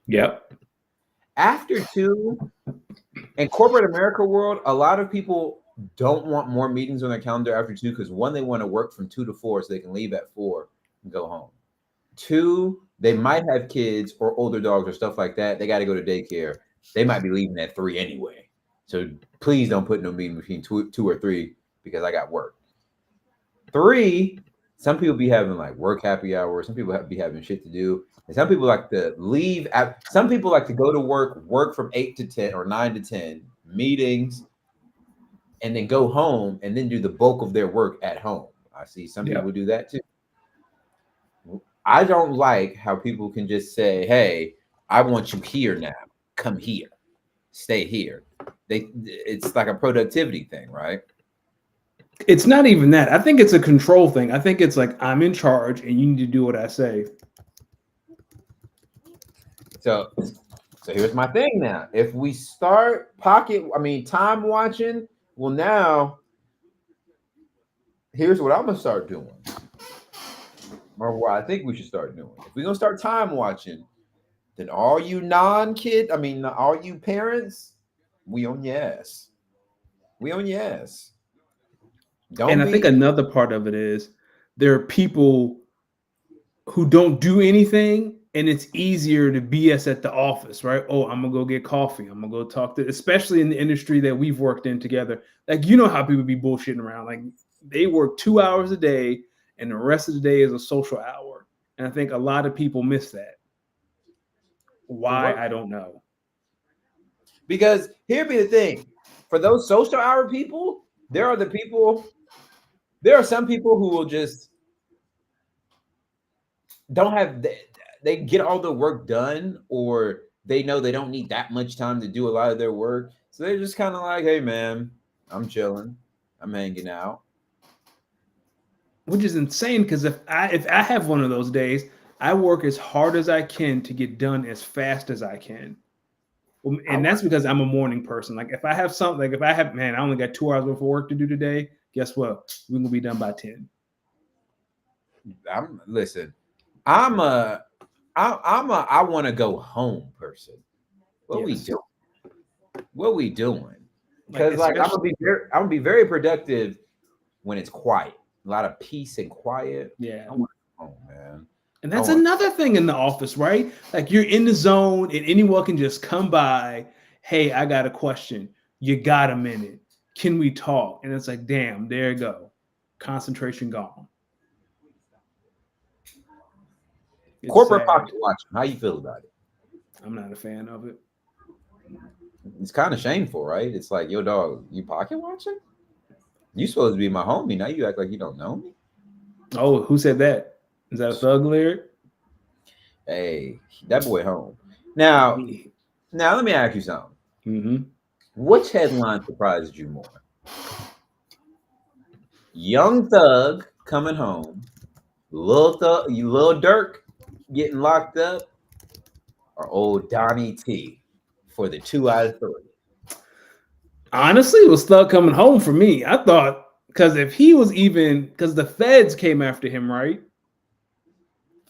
Yep. After 2, in corporate America world, a lot of people don't want more meetings on their calendar after 2 because one, they want to work from 2 to 4 so they can leave at 4 and go home. 2, they might have kids or older dogs or stuff like that. They got to go to daycare. They might be leaving at 3 anyway. So please don't put no meeting between two or 3 because I got work. 3, some people be having like work happy hours. Some people be having shit to do. And some people like to leave. Some people like to go to work from 8 to 10 or 9 to 10, meetings, and then go home and then do the bulk of their work at home. I see some people Yep. do that too. I don't like how people can just say, "Hey, I want you here now. Come here. Stay here." It's like a productivity thing, right? It's not even that. I think it's a control thing. I think it's like I'm in charge and you need to do what I say. So here's my thing now. If we start time watching, well now here's what I'm gonna start doing. Or what I think we should start doing. If we're gonna start time watching, then all you all you parents, we on your ass. We on your ass. And Don't I think be another part of it is there are people who don't do anything and it's easier to BS at the office, right? Oh, I'm gonna go get coffee. I'm gonna go talk to, especially in the industry that we've worked in together. Like, you know how people be bullshitting around. Like, they work 2 hours a day and the rest of the day is a social hour. And I think a lot of people miss that. for Why? what? I don't know. Because here be the thing. For those social hour people, there are some people who will just don't have they get all the work done, or they know they don't need that much time to do a lot of their work. So they're just kind of like, hey man, I'm chilling. I'm hanging out. Which is insane because if I have one of those days, I work as hard as I can to get done as fast as I can. I And that's because I'm a morning person. Like, if I have something, like if I have, man, I only got 2 hours worth of work to do today. Guess what? We're gonna be done by 10. I'm listen. I'm a I want to go home person. What we Yes, doing? What we doing? like Because like especially, I'm gonna be very productive when it's quiet. A lot of peace and quiet. yeah. I want to go home, man. And I that's want. another thing in the office, right? Like, you're in the zone and anyone can just come by. Hey, I got a question. You got a minute? Can we talk? And it's like, damn, there you go. Concentration gone. It's Corporate sad. pocket watching. How you feel about it? I'm not a fan of it. It's kind of shameful, right? It's like, yo, dog, you pocket watching? You supposed to be my homie. Now you act like you don't know me. Oh, who said that? Is that a thug lyric? Hey, that boy home. Now, now let me ask you something. Mm-hmm. Which headline surprised you more? Young Thug coming home, Lil Durk getting locked up, or old Donnie T for the 2 out of 3? Honestly, it was Thug coming home for me. I thought, because if he was even, because the feds came after him, right?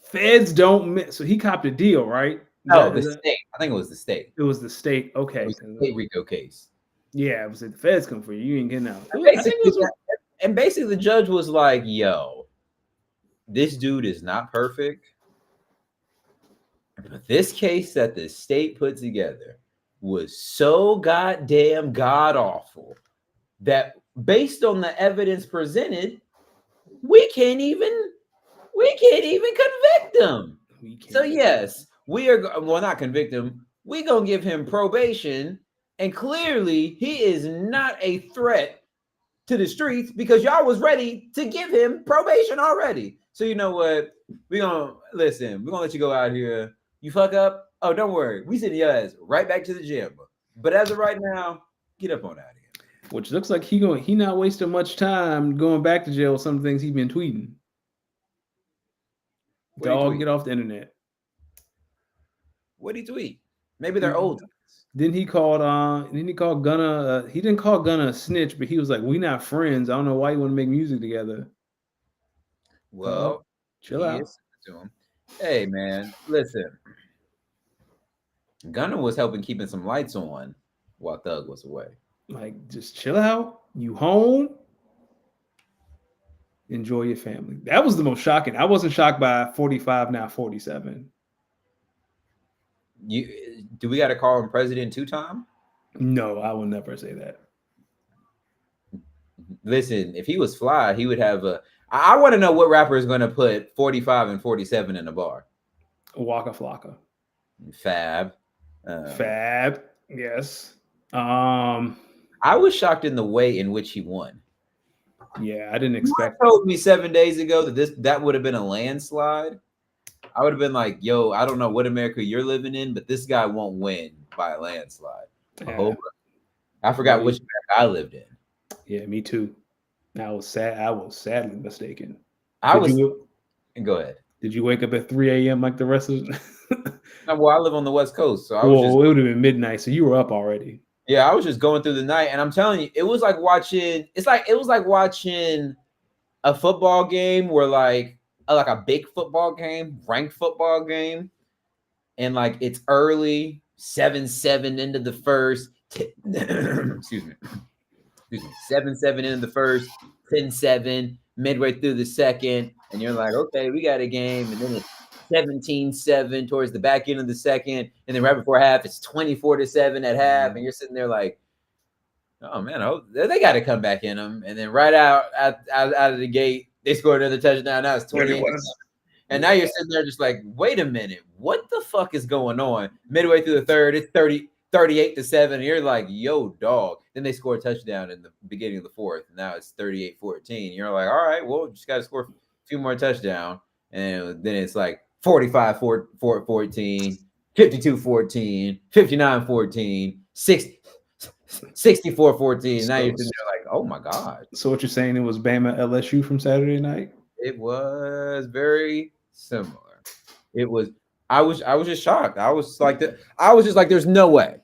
Feds don't miss, so he copped a deal, right? No, the Is that state. I think it was the state. it was the state. It Okay, was the state Rico case. yeah, I was like, the feds come for you. You ain't getting out. And I think it basically, was. the judge was like, "Yo, this dude is not perfect, but this case that the state put together was so goddamn god awful that based on the evidence presented, we can't even convict him. We So can't. yes, well not convict him. We gonna give him probation, and clearly he is not a threat to the streets because y'all was ready to give him probation already. So you know what? We gonna listen. We're gonna let you go out here. You fuck up. Oh, don't worry. We send your ass right back to the gym. But as of right now, get up on out of here, man. Which looks like he not wasting much time going back to jail with some things he's been tweeting. What do you Dog, tweet? get off the internet. What do you tweet? Maybe they're He old. then he called Gunna he didn't call Gunna a snitch, but he was like, we not friends. I don't know why you want to make music together. Dog, Well, chill he out. is to him. Hey man, listen. Gunner was helping keeping some lights on while Thug was away. Like, just chill out. You home. Enjoy your family. That was the most shocking. I wasn't shocked by 45, now 47. Do we got to call him President 2-time? No, I will never say that. Listen, if he was fly, he would have a. I want to know what rapper is going to put 45 and 47 in a bar. Waka Flocka. Fab. Fab. Yes. I was shocked in the way in which he won. Yeah, I didn't expect. You told me 7 days ago that would have been a landslide. I would have been like, yo, I don't know what America you're living in, but this guy won't win by a landslide. Yeah. I forgot which America I lived in. Yeah, me too. I was sad. I was sadly mistaken. Go ahead. Did you wake up at 3 a.m. like the rest of? Well, I live on the West Coast, so it would have been midnight, so you were up already. Yeah, I was just going through the night, and I'm telling you, it was like watching. It was like watching a football game where like a big football game, ranked football game, and like it's early, 7-7 into the first. Excuse me. 7-7 into the first, 10-7 midway through the second, and you're like, okay, we got a game, and then it's 17-7 towards the back end of the second, and then right before half, it's 24-7 at half, and you're sitting there like, oh man, they got to come back in them, and then right out of the gate, they scored another touchdown. Now it's 28. And now you're sitting there just like, wait a minute, what the fuck is going on? Midway through the third, it's 38-7, and you're like, yo, dog. Then they score a touchdown in the beginning of the fourth, and now it's 38-14. You're like, all right, well, just got to score a few more touchdowns, and then it's like 45-14, 52-14, 59-14, 64-14. Now you're sitting there like, oh my god. So what you're saying, it was Bama LSU from Saturday night? It was very similar. It was. I was just shocked. I was just like, there's no way.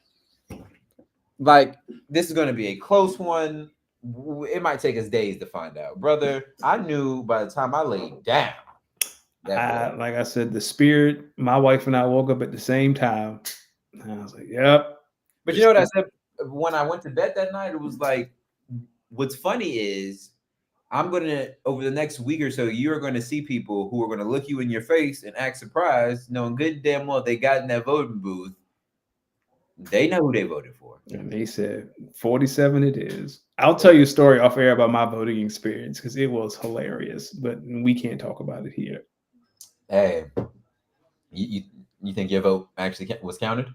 Like, this is going to be a close one. It might take us days to find out, brother. I knew by the time I laid down. Like I said, the spirit. My wife and I woke up at the same time. And I was like, "Yep." But you know what I said when I went to bed that night? It was like, what's funny is, I'm going to, over the next week or so, you're going to see people who are going to look you in your face and act surprised, knowing good and damn well they got in that voting booth. They know who they voted for. And they said 47 it is. I'll tell you a story off air about my voting experience because it was hilarious, but we can't talk about it here. Hey, you think your vote actually was counted?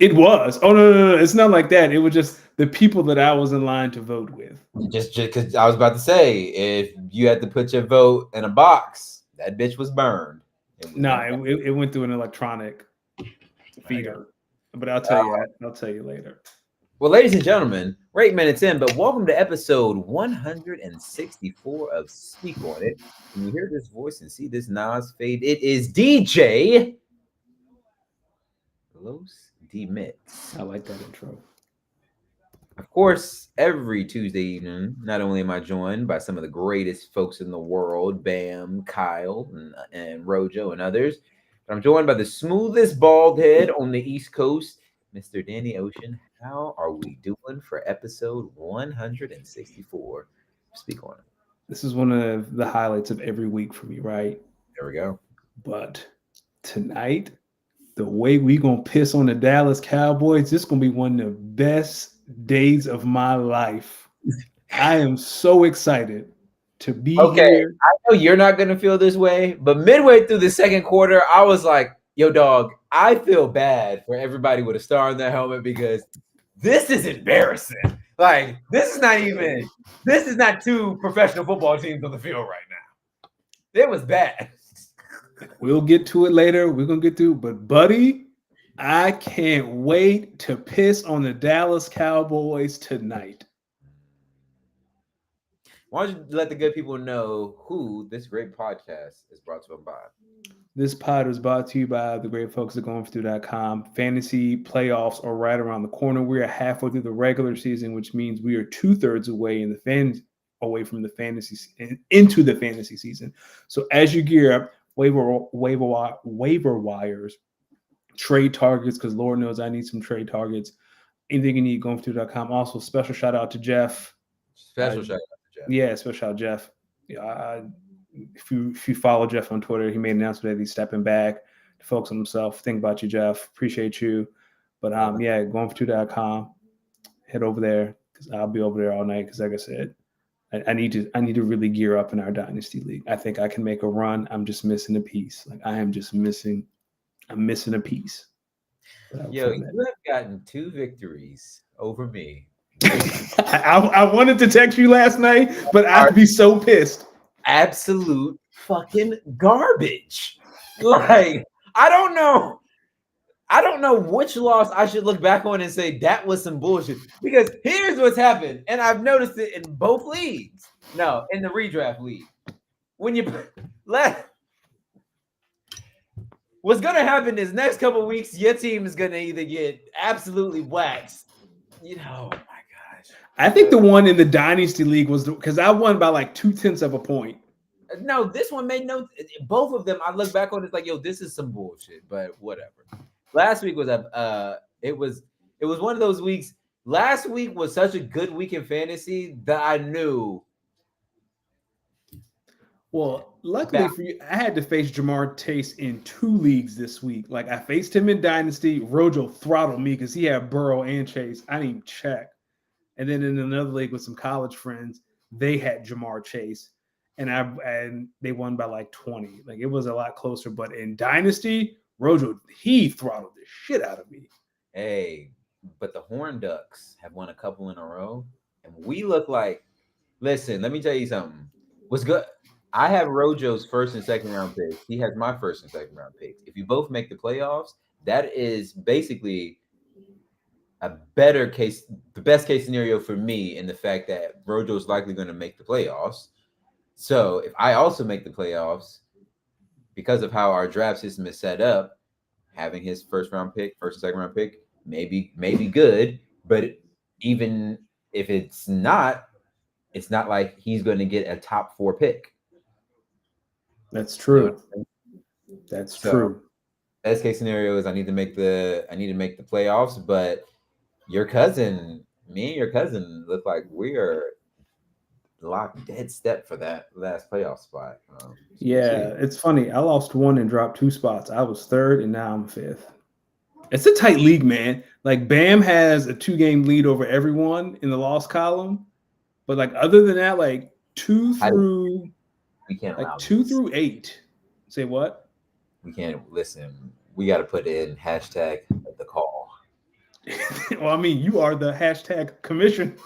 It was. Oh, no. It's not like that. It was just the people that I was in line to vote with. Just because I was about to say, if you had to put your vote in a box, that bitch was burned. It went through an electronic feeder. But I'll tell you later. Well, ladies and gentlemen, we're 8 minutes in, but welcome to episode 164 of Speak On It. When you hear this voice and see this Nas fade, it is DJ Los D-Mitts. I like that intro. Of course, every Tuesday evening, not only am I joined by some of the greatest folks in the world, Bam, Kyle, and Rojo, and others, but I'm joined by the smoothest bald head on the East Coast, Mr. Danny Ocean. How are we doing for episode 164? Speak on it. This is one of the highlights of every week for me, right? There we go. But tonight, the way we gonna piss on the Dallas Cowboys, this is gonna be one of the best days of my life. I am so excited to be here. I know you're not gonna feel this way, but midway through the second quarter, I was like, yo, dog, I feel bad for everybody with a star on their helmet because this is embarrassing. Like, this is not two professional football teams on the field right now. It was bad. We'll get to it later. We're going to get to it. But, buddy, I can't wait to piss on the Dallas Cowboys tonight. Why don't you let the good people know who this great podcast is brought to them by? This pod was brought to you by the great folks at GoingForThru.com. Fantasy playoffs are right around the corner. We are halfway through the regular season, which means we are 2/3 away from the fantasy into the fantasy season. So as you gear up, waiver wires trade targets, because Lord knows I need some trade targets. Anything you need, going2.com. Also, special shout out to Jeff. Special shout out to Jeff. Yeah, special shout out Jeff. Yeah, if you follow Jeff on Twitter, he made an announcement that he's stepping back to focus on himself. Think about you, Jeff. Appreciate you. But yeah, going2.com. Head over there because I'll be over there all night. Because like I said, I need to really gear up in our dynasty league. I think I can make a run. I'm just missing a piece. Like I'm missing a piece. Yo, you have gotten 2 victories over me. I wanted to text you last night, but I'd be so pissed. Absolute fucking garbage. Like, I don't know which loss I should look back on and say that was some bullshit. Because here's what's happened, and I've noticed it in both leagues. No, in the redraft league. When you what's gonna happen is next couple of weeks, your team is gonna either get absolutely waxed. You know, oh my gosh. I think the one in the Dynasty League was because I won by like 0.2 of a point. No, this one made both of them. I look back on it like, yo, this is some bullshit, but whatever. Last week was it was one of those weeks. Last week was such a good week in fantasy that I knew. Well, luckily for you, I had to face Jamar Chase in 2 leagues this week. Like I faced him in Dynasty. Rojo throttled me because he had Burrow and Chase. I didn't even check. And then in another league with some college friends, they had Jamar Chase, and they won by like 20. Like it was a lot closer. But in Dynasty, Rojo, he throttled the shit out of me. Hey, but the Horned Ducks have won a couple in a row, and we look like. Listen, let me tell you something. What's good? I have Rojo's first and second round picks. He has my first and second round picks. If you both make the playoffs, that is basically a better case, the best case scenario for me in the fact that Rojo is likely going to make the playoffs. So if I also make the playoffs, because of how our draft system is set up, having his first and second round pick, maybe good. But even if it's not like he's going to get a top 4 pick. That's true. That's true. Best case scenario is I need to make the playoffs, but me and your cousin look like we are locked dead step for that last playoff spot. It's funny. I lost 1 and dropped 2 spots. I was 3rd and now I'm 5th. It's a tight league, man. Like Bam has a 2-game lead over everyone in the loss column, but like other than that, like 2 through 8. Say what? We can't listen. We got to put in hashtag the call. Well, I mean, you are the hashtag commission.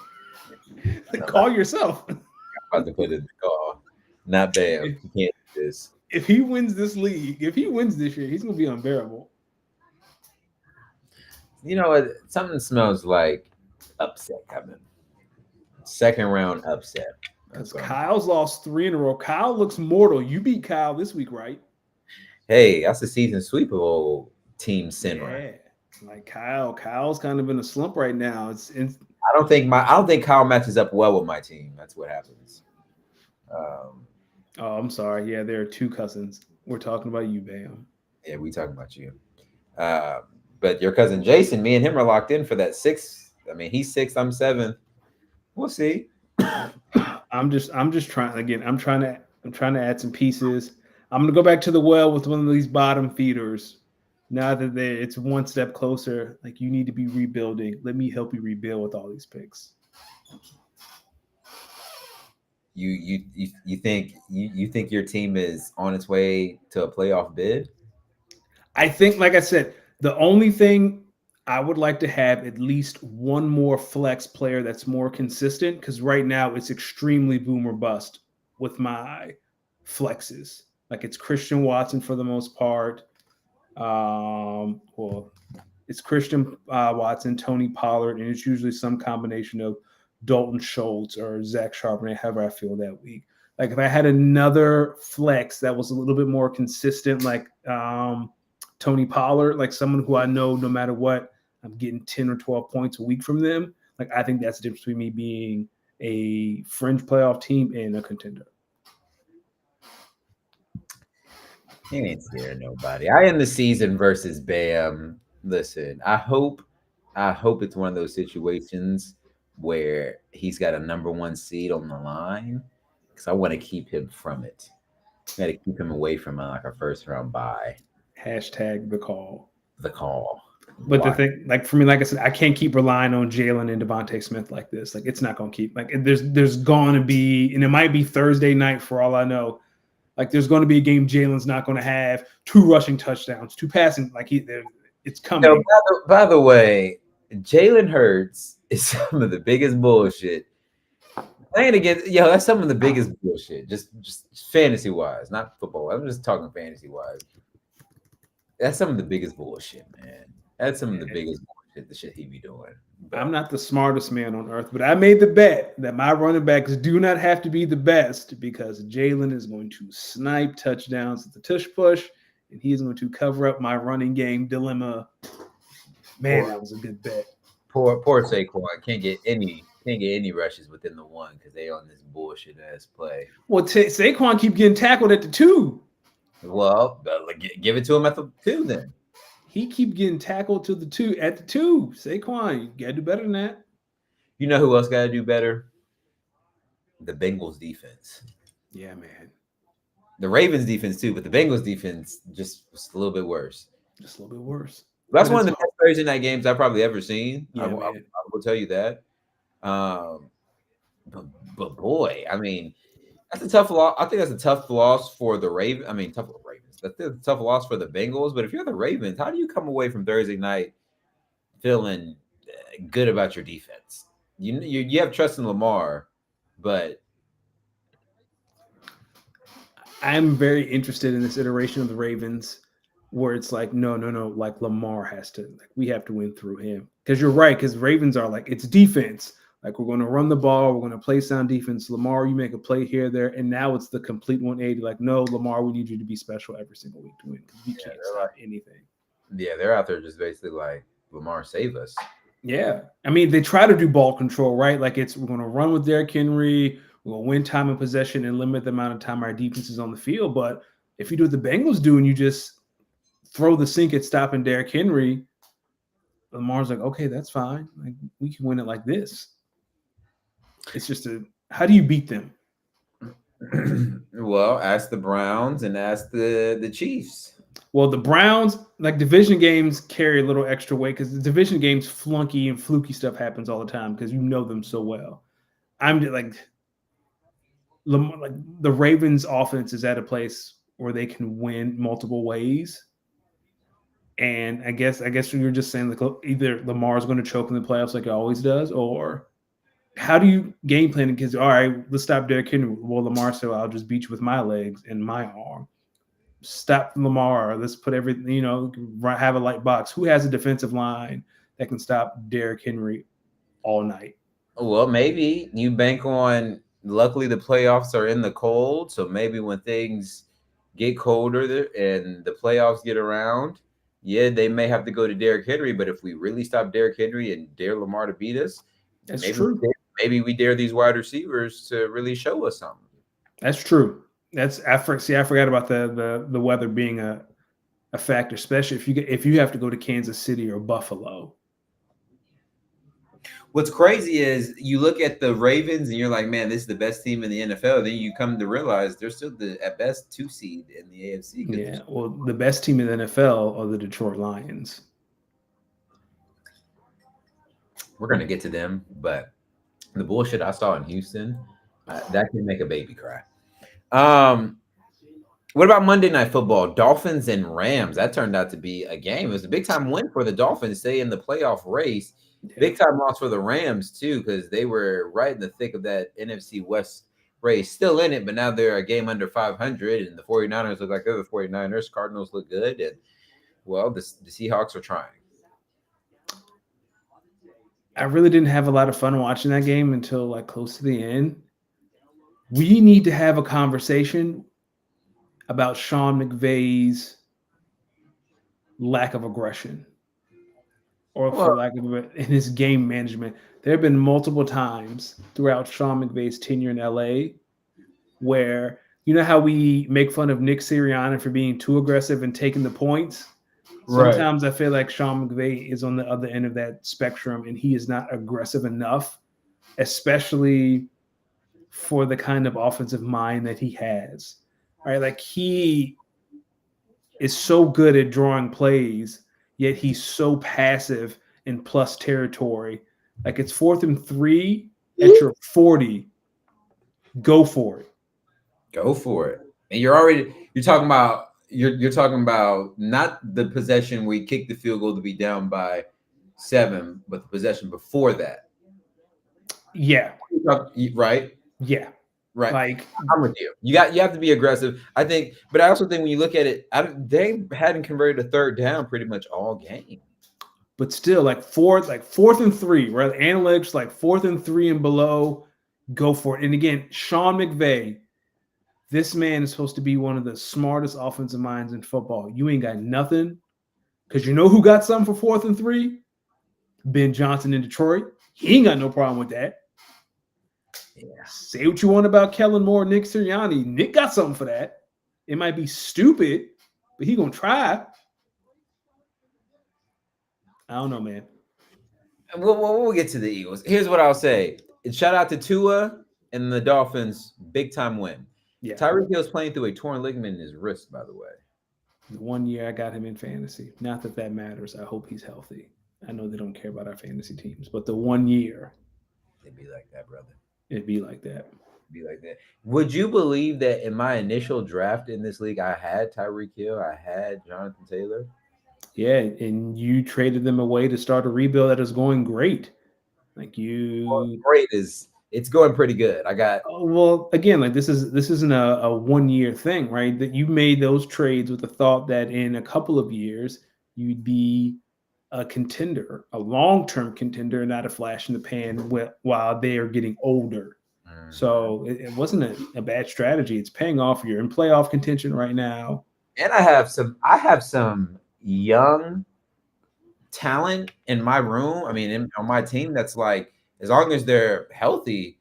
Call yourself. I'm about to put in the call. Not Bam. You can't do this. If he wins this league, if he wins this year, he's gonna be unbearable. You know what? Something smells like upset coming. Second round upset. Because Kyle's lost 3 in a row. Kyle looks mortal. You beat Kyle this week, right? Hey, that's a season sweep of old Team Sinner. Yeah, like Kyle's kind of in a slump right now. I don't think Kyle matches up well with my team. That's what happens. Oh, I'm sorry. Yeah, there are 2 cousins. We're talking about you, Bam. Yeah, we talking about you. But your cousin Jason, me and him are locked in for that 6th. I mean, he's 6th, I'm 7th. We'll see. I'm just trying again. I'm trying to add some pieces. I'm gonna go back to the well with one of these bottom feeders. Now that it's one step closer, like you need to be rebuilding. Let me help you rebuild with all these picks. You think your team is on its way to a playoff bid? I think, like I said, the only thing I would like to have at least one more flex player that's more consistent, because right now it's extremely boom or bust with my flexes. Like it's Christian Watson for the most part. Well, it's Christian Watson, Tony Pollard, and it's usually some combination of Dalton Schultz or Zach Charbonnet, however I feel that week. Like if I had another flex that was a little bit more consistent, like Tony Pollard, like someone who I know no matter what, I'm getting 10 or 12 points a week from them. Like I think that's the difference between me being a fringe playoff team and a contender. He ain't scared nobody. I end the season versus Bam. Listen, I hope it's one of those situations where he's got a number one seed on the line because I want to keep him from it. Got to keep him away from like a first round bye. Hashtag the call. The call. But the Why? thing, like for me, like I said, I can't keep relying on Jalen and Devontae Smith like this. Like it's not gonna keep. Like there's going to be, and it might be Thursday night for all I know. Like there's going to be a game Jalen's not going to have 2 rushing touchdowns, 2 passing. Like it's coming. Yo, by the way, Jalen Hurts is some of the biggest bullshit. Playing against that's some of the biggest bullshit. Just fantasy wise, not football. I'm just talking fantasy wise. That's some of the biggest bullshit, man. That's some of the biggest bullshit. The shit he be doing. But I'm not the smartest man on earth, but I made the bet that my running backs do not have to be the best because Jalen is going to snipe touchdowns at the tush push, and he's going to cover up my running game dilemma. Man, that was a good bet. Poor Saquon can't get any rushes within the one because they on this bullshit ass play. Well, Saquon keep getting tackled at the 2. Well, give it to him at the 2 then. He keep getting tackled to the 2 at the 2. Saquon, you gotta do better than that. You know who else got to do better? The Bengals defense. Yeah, man. The Ravens defense too, but the Bengals defense just was a little bit worse. Just a little bit worse. That's one of the best Thursday night games I've probably ever seen. Yeah, I will tell you that. But boy, I mean, that's a tough loss. I think that's a tough loss for the Ravens. I mean, tough Ravens. That's a tough loss for the Bengals. But if you're the Ravens, how do you come away from Thursday night feeling good about your defense? You have trust in Lamar, but I'm very interested in this iteration of the Ravens where it's like, no, like Lamar has to, like we have to win through him. Because you're right, because Ravens are like, it's defense. Like we're going to run the ball, we're going to play sound defense. Lamar, you make a play here, there, and now it's the complete 180. Like, no, Lamar, we need you to be special every single week to win because we can't stop anything. Yeah, they're out there just basically like, Lamar, save us. Yeah. I mean, they try to do ball control, right? Like we're going to run with Derrick Henry, we're going to win time and possession and limit the amount of time our defense is on the field. But if you do what the Bengals do and you just throw the sink at stopping Derrick Henry, Lamar's like, okay, that's fine. Like we can win it like this. It's just how do you beat them? Well, ask the Browns and ask the Chiefs. Well, the Browns, like division games, carry a little extra weight because the division games, flunky and fluky stuff happens all the time because you know them so well. I'm like the Ravens' offense is at a place where they can win multiple ways. And I guess you're just saying like either Lamar's going to choke in the playoffs like he always does, or how do you game plan? Because all right, let's stop Derrick Henry. Well, Lamar said, I'll just beat you with my legs and my arm. Stop Lamar. Let's put everything, have a light box. Who has a defensive line that can stop Derrick Henry all night? Well, maybe you bank on, luckily the playoffs are in the cold. So maybe when things get colder and the playoffs get around, yeah, they may have to go to Derrick Henry. But if we really stop Derrick Henry and dare Lamar to beat us, that's true. Maybe we dare these wide receivers to really show us something. That's true. I forgot about the weather being a factor, especially if you have to go to Kansas City or Buffalo. What's crazy is you look at the Ravens and you're like, man, this is the best team in the NFL. Then you come to realize they're still at best 2 seed in the AFC. Yeah, well, the best team in the NFL are the Detroit Lions. We're gonna get to them, but the bullshit I saw in Houston, that can make a baby cry. What about Monday Night Football? Dolphins and Rams. That turned out to be a game. It was a big time win for the Dolphins, stay in the playoff race. Yeah. Big time loss for the Rams too, because they were right in the thick of that NFC West race, still in it, but now they're a game under 500, and the 49ers look like they're the 49ers. Cardinals look good, and well, the Seahawks are trying. I really didn't have a lot of fun watching that game until like close to the end. We need to have a conversation about Sean McVay's lack of aggression, or for lack of in his game management. There have been multiple times throughout Sean McVay's tenure in LA where you know how we make fun of Nick Sirianni for being too aggressive and taking the points? Right. Sometimes I feel like Sean McVay is on the other end of that spectrum, and he is not aggressive enough, especially for the kind of offensive mind that he has. Right? Like he is so good at drawing plays, yet he's so passive in plus territory. Like it's 4th and 3 at your 40. Go for it. Go for it. And you're talking about not the possession where you kick the field goal to be down by 7, but the possession before that. Yeah. Right? Yeah. Right. Like I'm with you. You have to be aggressive. I think, but I also think when you look at it, they hadn't converted a 3rd down pretty much all game. But still, like 4th and 3, right? Analytics like 4th and 3 and below, go for it. And again, Sean McVay, this man is supposed to be one of the smartest offensive minds in football. You ain't got nothing, because you know who got something for 4th and 3? Ben Johnson in Detroit. He ain't got no problem with that. Yeah. Say what you want about Kellen Moore, Nick Sirianni. Nick got something for that. It might be stupid, but he gonna try. I don't know, man. We'll get to the Eagles. Here's what I'll say. Shout out to Tua and the Dolphins. Big time win. Yeah. Tyreek Hill's playing through a torn ligament in his wrist, by the way. The 1 year I got him in fantasy. Not that that matters. I hope he's healthy. I know they don't care about our fantasy teams, but the 1 year. It'd be like that, brother. It'd be like that. Be like that. Would you believe that in my initial draft in this league, I had Tyreek Hill, I had Jonathan Taylor? Yeah, and you traded them away to start a rebuild that is going great. Like it's going pretty good. I got well, again, like this isn't a 1 year thing, right? That you made those trades with the thought that in a couple of years you'd be a contender, a long-term contender, not a flash in the pan while they are getting older. So it wasn't a bad strategy. It's paying off. You're in playoff contention right now. And I have some young talent in my room. I mean, on my team, that's like, as long as they're healthy,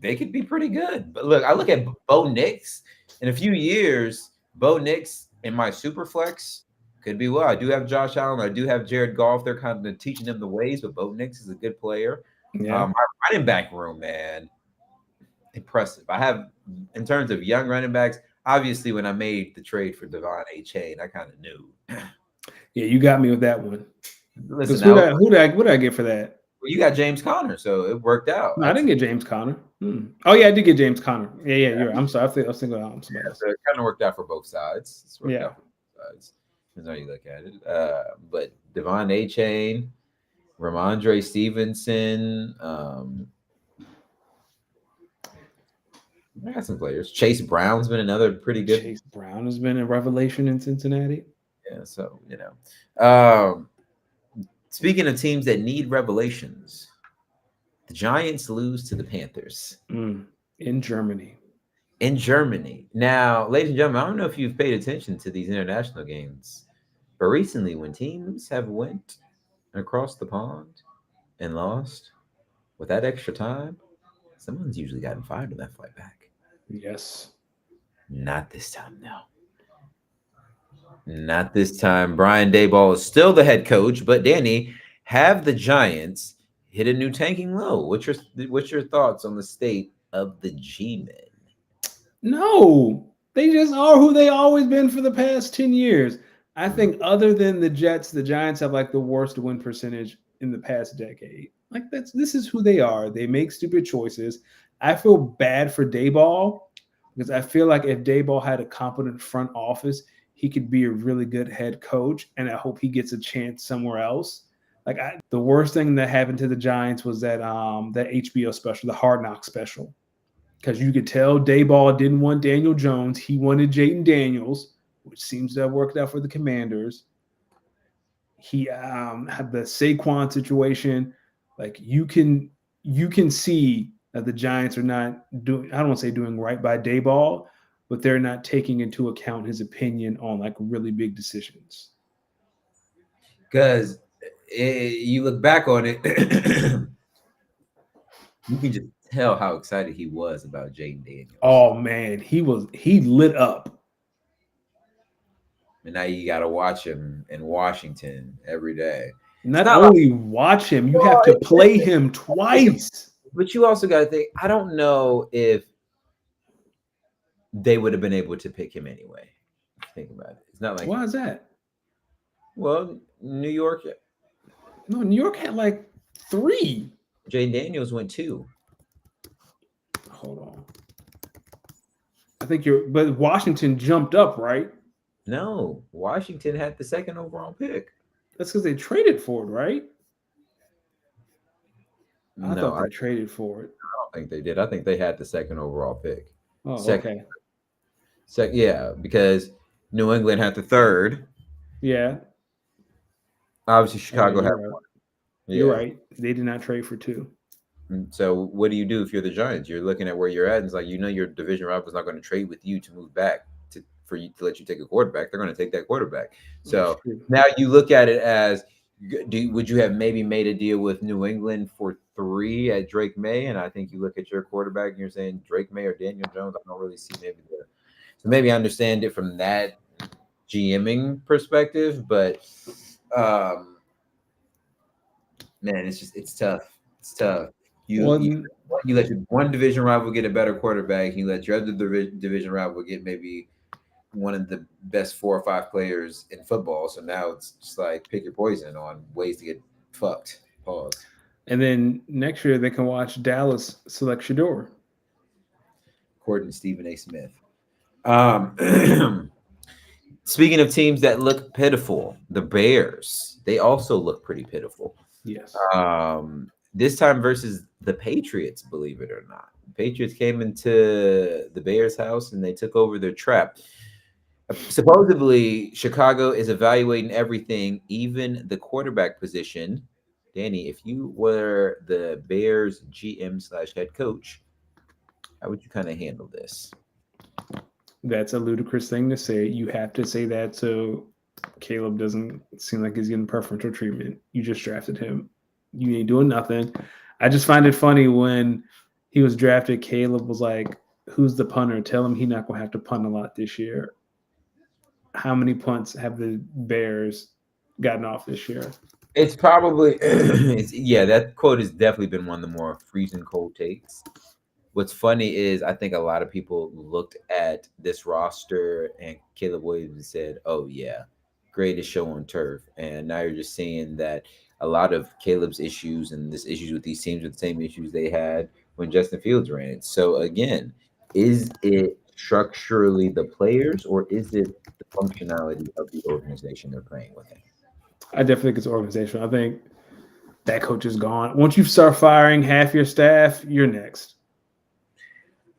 they could be pretty good. But look, I look at Bo Nix. In a few years, Bo Nix in my super flex could be well. I do have Josh Allen. I do have Jared Goff. They're kind of teaching them the ways, but Bo Nix is a good player. Yeah. My running back room, man, impressive. I have, in terms of young running backs, obviously when I made the trade for Devon A-Chain, I kind of knew. Yeah, you got me with that one. Listen, what did I get for that? Well, you got James Conner, so it worked out. No, I didn't get James Conner. Oh yeah, I did get James Conner. Yeah. You're right. I'm sorry. I was thinking of somebody else. So it kind of worked out for both sides. It's worked out for both sides. Depends how you look at it. But Devon A-Chain, Ramondre Stevenson. I got some players. Chase Brown's been another pretty good. Chase Brown has been a revelation in Cincinnati. Yeah, so speaking of teams that need revelations, the Giants lose to the Panthers in Germany. In Germany. Now, ladies and gentlemen, I don't know if you've paid attention to these international games, but recently when teams have went across the pond and lost with that extra time, someone's usually gotten fired on that flight back. Yes. Not this time, no. Not this time. Brian Daboll is still the head coach, but Danny, have the Giants hit a new tanking low? What's your thoughts on the state of the G-men? No, they just are who they always been for the past 10 years. I think other than the Jets, the Giants have like the worst win percentage in the past decade. Like this is who they are. They make stupid choices. I feel bad for Daboll because I feel like if Daboll had a competent front office, he could be a really good head coach, and I hope he gets a chance somewhere else. Like the worst thing that happened to the Giants was that HBO special, the Hard Knock special, because you could tell Daboll didn't want Daniel Jones. He wanted Jayden Daniels, which seems to have worked out for the Commanders. He had the Saquon situation. Like you can see that the Giants are not doing, I don't want to say doing right by Daboll, but they're not taking into account his opinion on like really big decisions. Because you look back on it, you can just tell how excited he was about Jaden Daniels. Oh man, he lit up. And now you got to watch him in Washington every day. Not only watch him, you have to play him twice. But you also got to think, I don't know if they would have been able to pick him anyway. Think about it. It's not like, why is that? Well, New York. No, New York had like 3. Jaden Daniels went 2. Hold on. I think but Washington jumped up, right? No, Washington had the 2nd overall pick. That's because they traded for it, right? I No, thought they traded for it. I don't think they did. I think they had the 2nd overall pick. Oh, okay. Yeah, Because New England had the 3rd. Yeah. Obviously, Chicago had one. You're right. They did not trade for 2. So what do you do if you're the Giants? You're looking at where you're at, and it's like, your division rival is not going to trade with you to move back for you to let you take a quarterback. They're going to take that quarterback. So now you look at it as, would you have maybe made a deal with New England for 3 at Drake May? And I think you look at your quarterback and you're saying Drake May or Daniel Jones. I don't really see so maybe I understand it from that GMing perspective, but man, it's tough. It's tough. You let your one division rival get a better quarterback. You let your other division rival get maybe one of the best 4 or 5 players in football. So now it's just like pick your poison on ways to get fucked. Pause. And then next year they can watch Dallas select Shador. According to Stephen A. Smith. Speaking of teams that look pitiful, the Bears, they also look pretty pitiful. Yes. This time versus the Patriots, believe it or not. The Patriots came into the Bears' house and they took over their trap. Supposedly, Chicago is evaluating everything, even the quarterback position. Danny, if you were the Bears GM/head coach, how would you kind of handle this? That's a ludicrous thing to say. You have to say that so Caleb doesn't seem like he's getting preferential treatment. You just drafted him. You ain't doing nothing. I just find it funny when he was drafted, Caleb was like, who's the punter? Tell him he's not going to have to punt a lot this year. How many punts have the Bears gotten off this year? It's probably, that quote has definitely been one of the more freezing cold takes. What's funny is I think a lot of people looked at this roster and Caleb Williams said, oh, yeah, greatest show on turf. And now you're just seeing that a lot of Caleb's issues and this issues with these teams are the same issues they had when Justin Fields ran. So, again, is it structurally the players or is it the functionality of the organization they're playing within? I definitely think it's organization. I think that coach is gone. Once you start firing half your staff, you're next.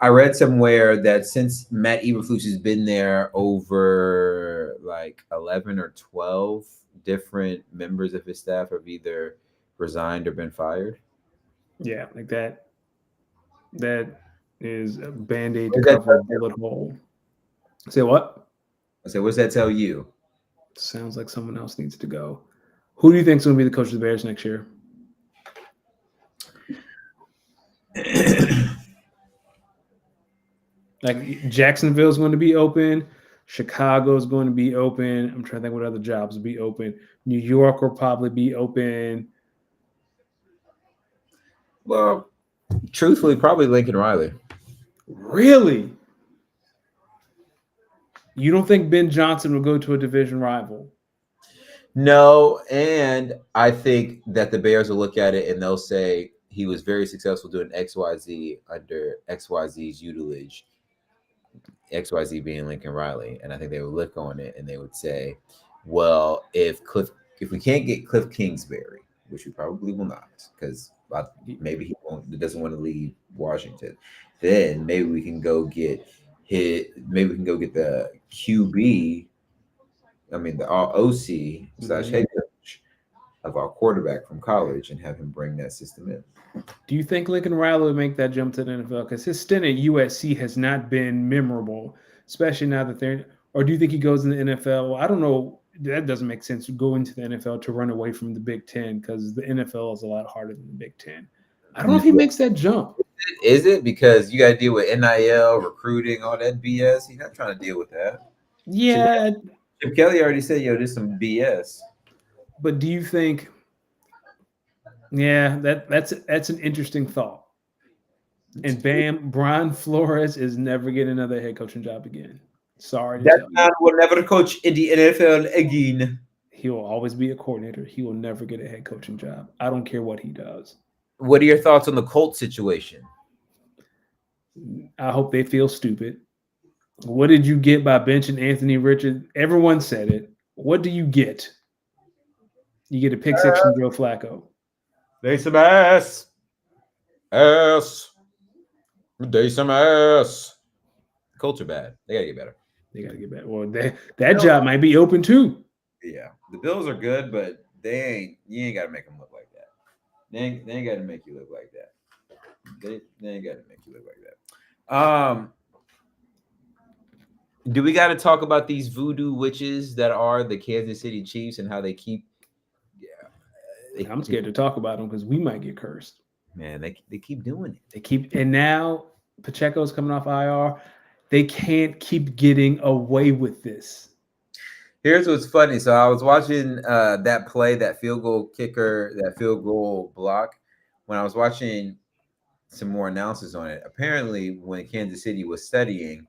I read somewhere that since Matt Eberflus has been there, over like 11 or 12 different members of his staff have either resigned or been fired. Yeah, like that. That is a Band-Aid to cover a bullet hole. Say what? I said, what's that tell you? Sounds like someone else needs to go. Who do you think is going to be the coach of the Bears next year? Like Jacksonville's going to be open. Chicago's going to be open. I'm trying to think what other jobs will be open. New York will probably be open. Well, truthfully, probably Lincoln Riley. Really? You don't think Ben Johnson will go to a division rival? No, and I think that the Bears will look at it and they'll say he was very successful doing XYZ under XYZ's tutelage. XYZ being Lincoln Riley, and I think they would look on it and they would say, well, if we can't get Cliff Kingsbury, which we probably will not, because maybe he doesn't want to leave Washington, then maybe we can go get the QB, the OC/head coach of our quarterback from college and have him bring that system in. Do you think Lincoln Riley would make that jump to the NFL? Because his stint at USC has not been memorable, especially now that they're – or do you think he goes in the NFL? I don't know. That doesn't make sense to go into the NFL to run away from the Big Ten because the NFL is a lot harder than the Big Ten. I don't know if he makes that jump. Is it because you got to deal with NIL, recruiting, all that BS? He's not trying to deal with that. Yeah, Chip Kelly already said, "Yo, this some BS." but do you think? Yeah, that's an interesting thought. And bam, Brian Flores is never getting another head coaching job again. Sorry to That tell you. man will never coach in the NFL again. He will always be a coordinator. He will never get a head coaching job. I don't care what he does. What are your thoughts on the Colts situation? I hope they feel stupid. What did you get by benching Anthony Richards? Everyone said it. What do you get? You get a pick six from Joe Flacco. They some ass. They some ass. Colts are bad. They gotta get better. They got to get back. Well, that job might be open too. Yeah, the Bills are good, but they ain't. You ain't gotta make them look like that. They ain't gotta make you look like that. They ain't gotta make you look like that. Do we got to talk about these voodoo witches that are the Kansas City Chiefs and how they keep? Yeah, I'm scared to talk about them because we might get cursed. Man, they keep doing it. They keep, and now Pacheco's coming off IR. They can't keep getting away with this. Here's what's funny. So I was watching that play, that field goal kicker, that field goal block. When I was watching some more analysis on it, apparently when Kansas City was studying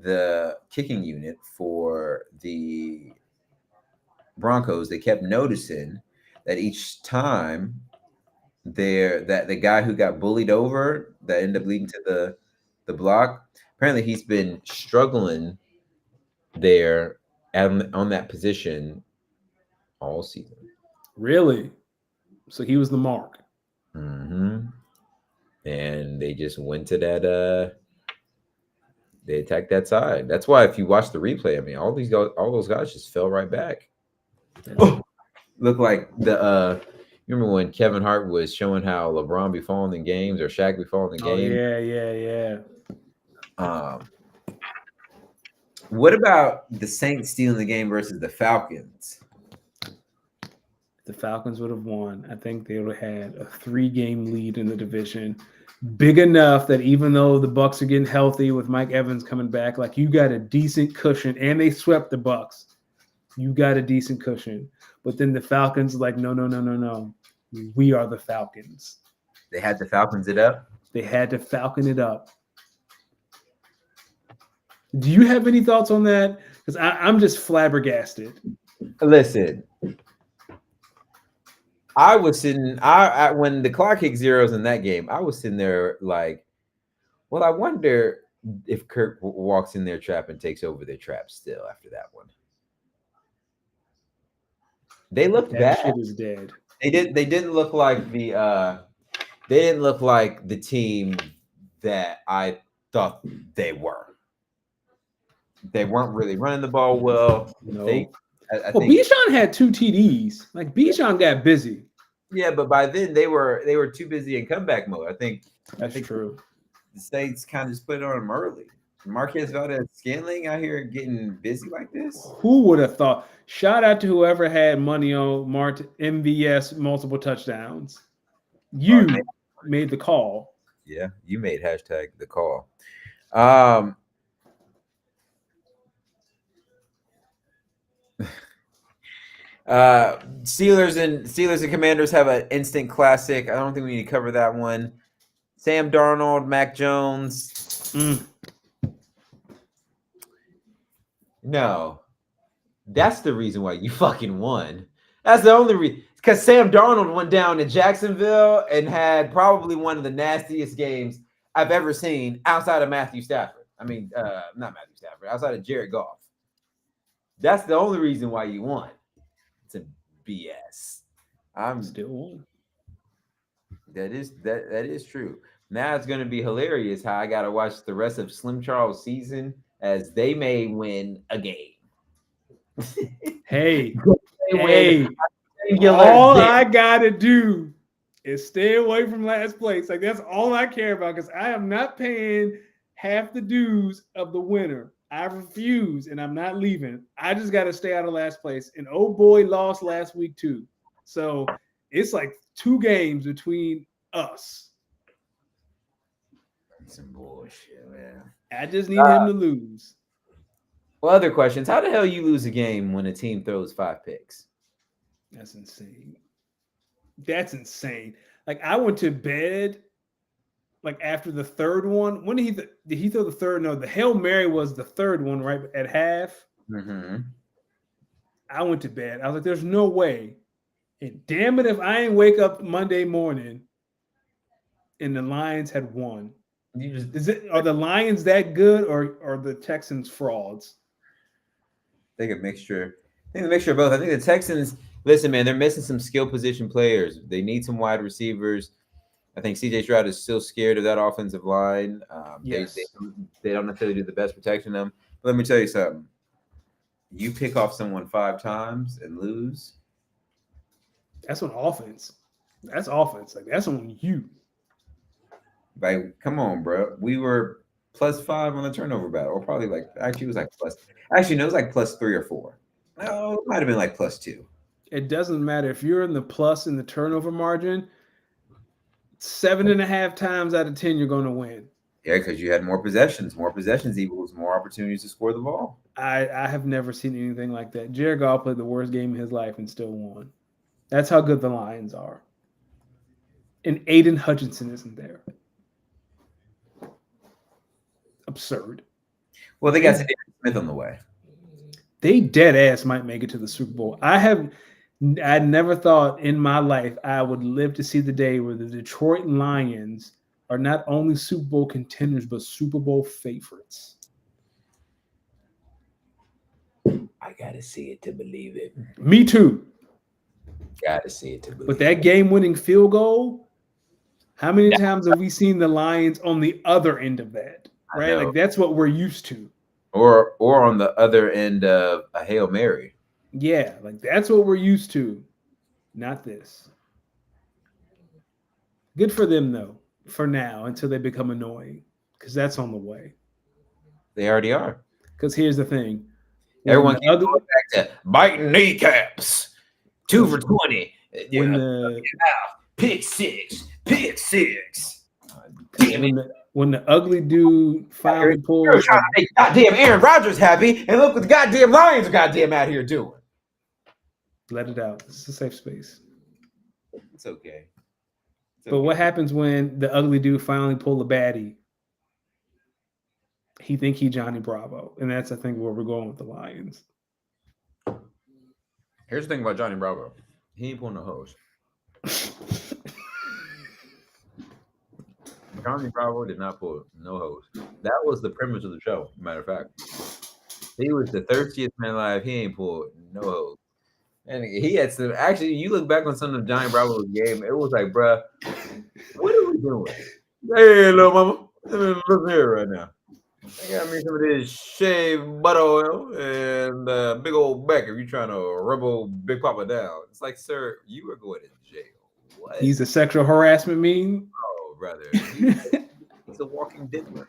the kicking unit for the Broncos, they kept noticing that each time that the guy who got bullied over that ended up leading to the block, apparently he's been struggling there on that position all season. Really? So he was the mark. Mm-hmm. And they just went to that. They attacked that side. That's why if you watch the replay, I mean, all those guys just fell right back. Look like the. You remember when Kevin Hart was showing how LeBron be falling in games or Shaq be falling in games? Yeah. What about the Saints stealing the game versus the Falcons? The Falcons would have won. I think they would have had a 3-game lead in the division, big enough that even though the Bucs are getting healthy with Mike Evans coming back, like you got a decent cushion, and they swept the Bucs. You got a decent cushion, but then the Falcons like, no. We are the Falcons. They had to Falcons it up. They had to Falcon it up. Do you have any thoughts on that? Because I'm just flabbergasted. Listen, I was sitting. I when the clock hit zeros in that game, I was sitting there like, well, I wonder if Kirk walks in their trap and takes over their trap still after that one. They looked bad. Shit is dead. They didn't look like the. They didn't look like the team that I thought they were. They weren't really running the ball well. No. I think Bijan had 2 TDs. Like Bijan got busy. Yeah, but by then they were too busy in comeback mode. I think true. The Saints kind of just put it on them early. Marquez Valdez-Scantling out here getting busy like this. Who would have thought? Shout out to whoever had money on MVS multiple touchdowns. You made the call. Yeah, you made #the call. Steelers and Commanders have an instant classic. I don't think we need to cover that one. Sam Darnold, Mac Jones. No, that's the reason why you fucking won. That's the only reason. Because Sam Darnold went down to Jacksonville and had probably one of the nastiest games I've ever seen outside of Matthew Stafford. I mean, not Matthew Stafford, outside of Jared Goff. That's the only reason why you won. It's a BS. I'm still won. That is true. Now it's going to be hilarious how I got to watch the rest of Slim Charles' season as they may win a game. Hey, all I got to do is stay away from last place. Like, that's all I care about because I am not paying half the dues of the winner. I refuse, and I'm not leaving. I just got to stay out of last place. And oh boy, lost last week too. So it's like 2 games between us. Some bullshit, man. I just need him to lose. Well, other questions. How the hell you lose a game when a team throws 5 picks? That's insane. That's insane. Like I went to bed like after the third one. When did he throw the third? No, the Hail Mary was the third one, right at half. Mm-hmm. I went to bed. I was like, "There's no way." And damn it, if I ain't wake up Monday morning and the Lions had won. Are the Lions that good or are the Texans frauds? I think a mixture. I think a mixture of both. I think the Texans. Listen, man, they're missing some skill position players. They need some wide receivers. I think C.J. Stroud is still scared of that offensive line. Yes. They don't necessarily do the best protecting them. But let me tell you something. You pick off someone 5 times and lose. That's on offense. That's offense. Like that's on you. Like, come on, bro. We were +5 on the turnover battle, or probably like actually it was like plus. Actually, no, it was like +3 or 4. No, it might have been like +2. It doesn't matter if you're in the plus in the turnover margin. 7.5 times out of 10, you're going to win. Yeah, because you had more possessions. More possessions equals more opportunities to score the ball. I have never seen anything like that. Jared Goff played the worst game of his life and still won. That's how good the Lions are. And Aiden Hutchinson isn't there. Absurd. Well, they got Zadarius Smith on the way. They dead ass might make it to the Super Bowl. I never thought in my life I would live to see the day where the Detroit Lions are not only Super Bowl contenders, but Super Bowl favorites. I got to see it to believe it. Me too. Got to see it to believe it. With that game-winning field goal, how many times have we seen the Lions on the other end of that? Right? Like that's what we're used to. Or on the other end of a Hail Mary. Yeah, like that's what we're used to. Not this. Good for them though, for now, until they become annoying. Because that's on the way. They already are. Because here's the thing. Everyone keeps going back to biting kneecaps. 2 for 20. Pick six. Damn it. When the ugly dude finally pulls, you're trying to make goddamn Aaron Rodgers happy, and look what the goddamn Lions are goddamn out here doing. Let it out. It's a safe space. It's okay. But what happens when the ugly dude finally pull a baddie? He think he Johnny Bravo, and that's I think where we're going with the Lions. Here's the thing about Johnny Bravo: he ain't pulling no hose. Johnny Bravo did not pull no hose. That was the premise of the show. Matter of fact, he was the thirstiest man alive. He ain't pulled no hose. And he had some. Actually, you look back on some of Johnny Bravo's game, it was like, bruh, what are we doing? Hey, little mama, look here right now. I got me some of this shaved butter oil and big old back if you're trying to rubble Big Papa down. It's like, sir, you are going to jail. What? He's a sexual harassment meme. Oh, brother. He's a walking diddler.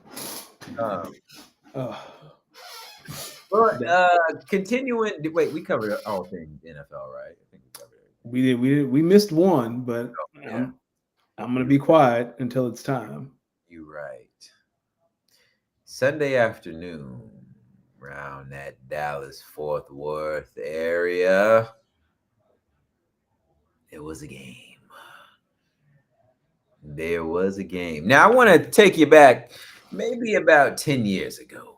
Continuing. Wait, we covered all things NFL, right? I think we covered it. We did. We missed one, but I'm going to be quiet until it's time. You're right. Sunday afternoon, around that Dallas-Fort Worth area, there was a game. There was a game. Now, I want to take you back maybe about 10 years ago.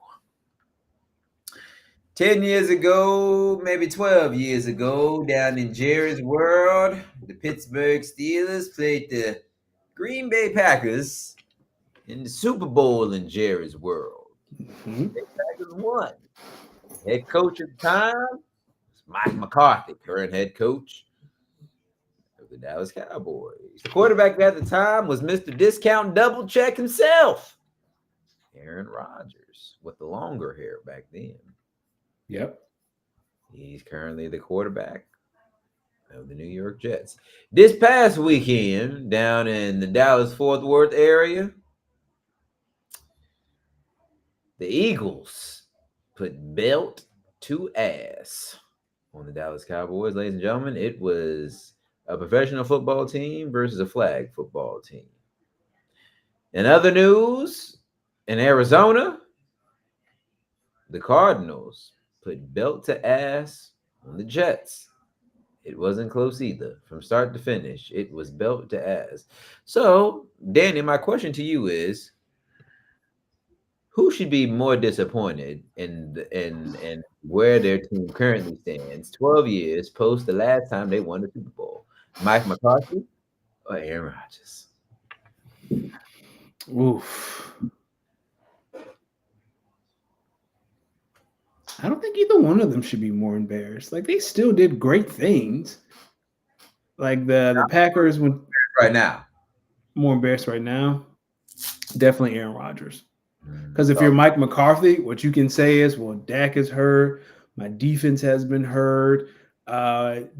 10 years ago, maybe 12 years ago, down in Jerry's world, the Pittsburgh Steelers played the Green Bay Packers in the Super Bowl in Jerry's world. Mm-hmm. The Packers won. Head coach at the time was Mike McCarthy, current head coach of the Dallas Cowboys. The quarterback at the time was Mr. Discount Double Check himself, Aaron Rodgers, with the longer hair back then. Yep. He's currently the quarterback of the New York Jets. This past weekend, down in the Dallas-Fort Worth area, the Eagles put belt to ass on the Dallas Cowboys. Ladies and gentlemen, it was a professional football team versus a flag football team. In other news, in Arizona, the Cardinals put belt to ass on the Jets. It wasn't close either. From start to finish, it was belt to ass. So, Danny, my question to you is, who should be more disappointed in where their team currently stands 12 years post the last time they won the Super Bowl? Mike McCarthy or Aaron Rodgers? Oof. I don't think either one of them should be more embarrassed. Like they still did great things. Like the Packers would Right now. more embarrassed right now. Definitely Aaron Rodgers. Because if Oh, you're Mike McCarthy, what you can say is, well, Dak is hurt. My defense has been hurt.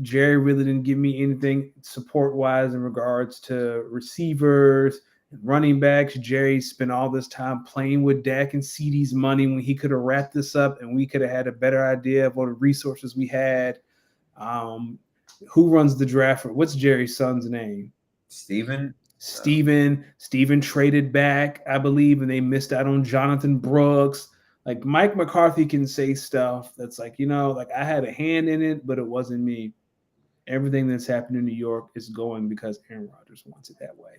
Jerry really didn't give me anything support-wise in regards to receivers and running backs. Jerry spent all this time playing with Dak and CD's money when he could have wrapped this up and we could have had a better idea of what resources we had. Who runs the draft? What's Jerry's son's name? Steven traded back, I believe, and they missed out on Jonathan Brooks. Like Mike McCarthy can say stuff that's like, like I had a hand in it, but it wasn't me. Everything that's happened in New York is going because Aaron Rodgers wants it that way.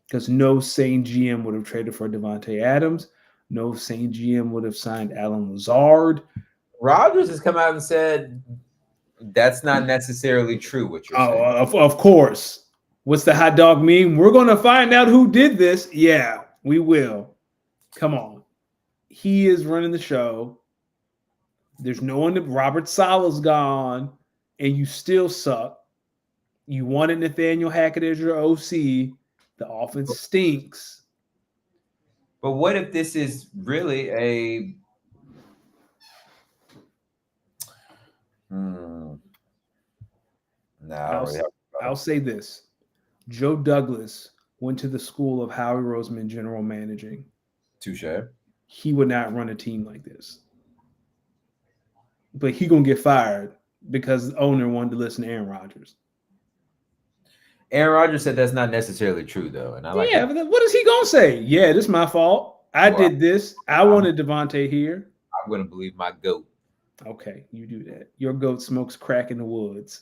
Because no sane GM would have traded for Devontae Adams. No sane GM would have signed Alan Lazard. Rodgers has come out and said that's not necessarily true. What you're saying? Of course. What's the hot dog meme? We're going to find out who did this. Yeah, we will. Come on. He is running the show. There's no one. Robert Saleh's gone, and you still suck. You wanted Nathaniel Hackett as your OC. The offense stinks. But what if this is really a No, I'll say this. Joe Douglas went to the school of Howie Roseman general managing. Touche. He would not run a team like this. But he going to get fired because the owner wanted to listen to Aaron Rodgers. Aaron Rodgers said that's not necessarily true, though. And I like but what is he going to say? Yeah, this is my fault. I did this. I wanted Devontae here. I'm going to believe my goat. Okay, you do that. Your goat smokes crack in the woods.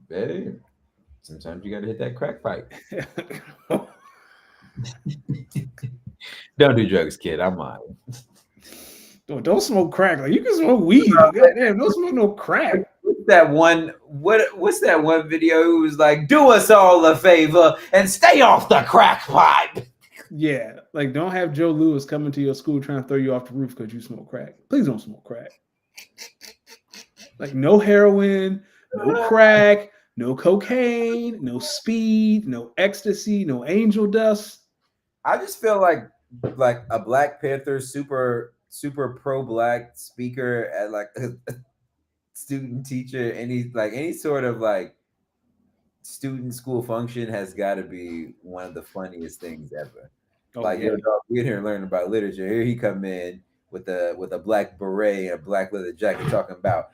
Hey, sometimes you got to hit that crack fight. Don't do drugs, kid. I'm lying. Don't smoke crack. Like you can smoke weed. Goddamn, don't smoke no crack. What's that one? What's that one video? It was like, "Do us all a favor and stay off the crack pipe." Yeah, like don't have Joe Lewis coming to your school trying to throw you off the roof because you smoke crack. Please don't smoke crack. Like no heroin, no crack, no cocaine, no speed, no ecstasy, no angel dust. I just feel like a Black Panther super pro-black speaker at like a student teacher, any sort of like student school function has got to be one of the funniest things ever. Yo, dog, we're here learning about literature. Here he come in with a black beret and a black leather jacket talking about,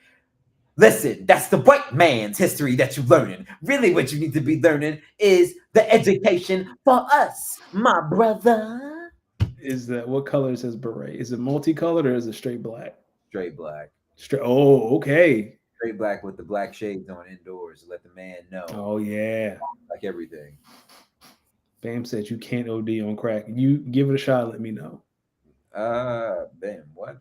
listen, that's the white man's history that you're learning. Really what you need to be learning is the education for us, my brother. Is that what color is his beret? Is it multicolored or is it straight black? Straight black. Oh, okay. Straight black with the black shades on indoors to let the man know. Oh, yeah. Like everything. Bam said you can't OD on crack. You give it a shot, let me know. Bam, what?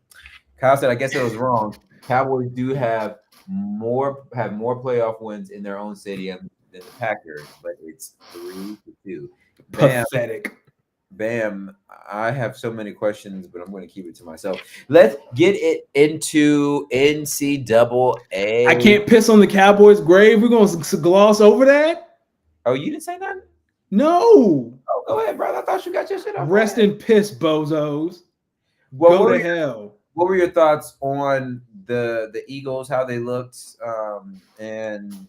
Kyle said, I guess I was wrong. Cowboys do have more playoff wins in their own stadium than the Packers, but it's 3-2. Pathetic. Bam, I have so many questions, but I'm going to keep it to myself. Let's get it into NCAA. I can't piss on the Cowboys' grave. We're going to gloss over that? Oh, you didn't say nothing? No. Oh, go ahead, brother. I thought you got your shit off. Rest in piss, bozos. Go to hell. What were your thoughts on the Eagles, how they looked, and,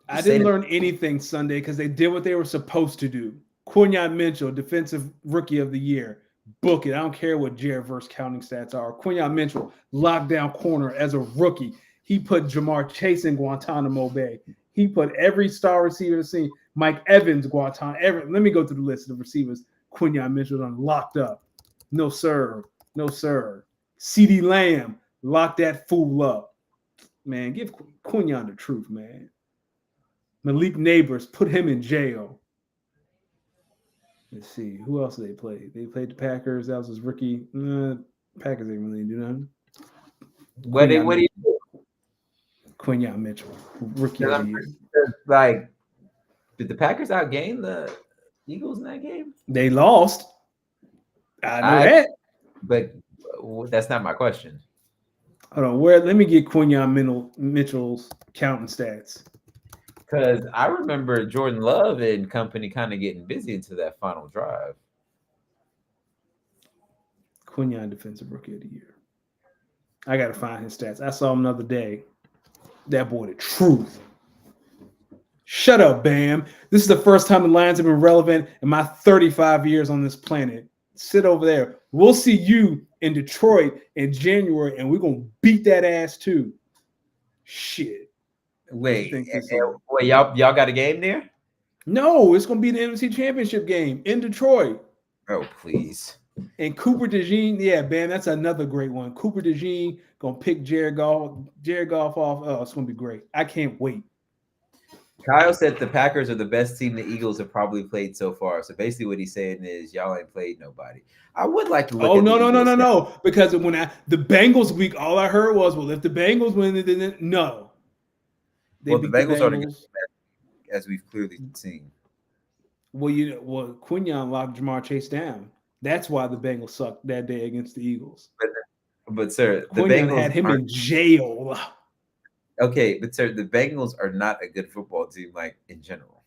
I didn't learn anything Sunday because they did what they were supposed to do. Quinyon Mitchell, defensive rookie of the year. Book it. I don't care what Jared-verse counting stats are. Quinyon Mitchell, lockdown corner as a rookie. He put Jamar Chase in Guantanamo Bay. He put every star receiver in the scene. Mike Evans, Guatan, let me go through the list of receivers. Quinyon Mitchell done locked up. No, sir. No, sir. CeeDee Lamb, lock that fool up. Man, give Quinyon the truth, man. Malik Neighbors, put him in jail. Let's see. Who else did they play? They played the Packers. That was his rookie. Packers didn't really do nothing. What do you do? Quinyon Mitchell, rookie of the year. Like, did the Packers outgain the Eagles in that game? They lost. I know that. But that's not my question. Hold on. Let me get Quinyon Mitchell's counting stats. Because I remember Jordan Love and company kind of getting busy into that final drive. Quinyon defensive rookie of the year. I got to find his stats. I saw him the other day. That boy, the truth. Shut up, Bam. This is the first time the Lions have been relevant in my 35 years on this planet. Sit over there. We'll see you in Detroit in January, and we're going to beat that ass too. Shit. Wait, y'all got a game there? No, it's going to be the NFC Championship game in Detroit. Oh, please. And Cooper DeJean, yeah, man, that's another great one. Cooper DeJean going to pick Jared Goff off. Oh, it's going to be great. I can't wait. Kyle said the Packers are the best team the Eagles have probably played so far. So basically what he's saying is y'all ain't played nobody. I would like to look at no. Because when the Bengals week, all I heard was, well, if the Bengals win, then no. The Bengals are the best, as we've clearly seen. Well, Quinyon locked Jamar Chase down. That's why the Bengals sucked that day against the Eagles. But sir, the Bengals had him in jail. Okay, but sir, the Bengals are not a good football team, like in general.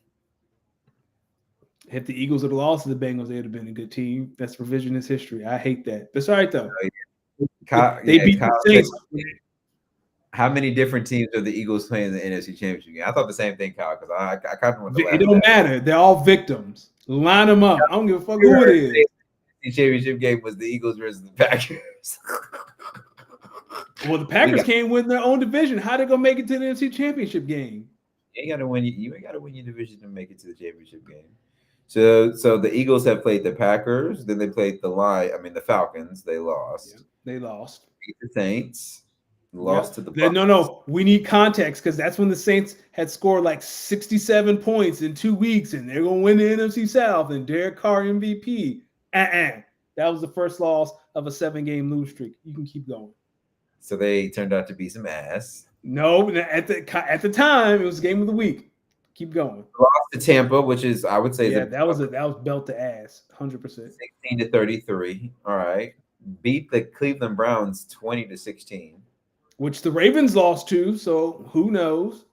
If the Eagles had lost to the Bengals, they'd have been a good team. That's revisionist history. I hate that. That's all right though. They beat the Saints. How many different teams are the Eagles playing in the NFC Championship game? I thought the same thing, Kyle, because I kind of want to. It don't matter. They're all victims. Line them up. I don't give a fuck who it is. The championship game was the Eagles versus the Packers. Well, the Packers can't win their own division. How they gonna make it to the NFC Championship game? You ain't gotta win. You ain't gotta win your division to make it to the championship game. So the Eagles have played the Packers. Then they played the Falcons. They lost. Yeah, they lost. Beat the Saints. Lost to the Bucs. No. We need context because that's when the Saints had scored like 67 points in 2 weeks, and they're gonna win the NFC South. And Derek Carr MVP. That was the first loss of a 7-game lose streak. You can keep going. So they turned out to be some ass. No, at the time it was game of the week. Keep going. Lost to Tampa, which is I would say that was belt to ass, 100%. 16-33. All right, beat the Cleveland Browns 20-16. Which the Ravens lost to, so who knows?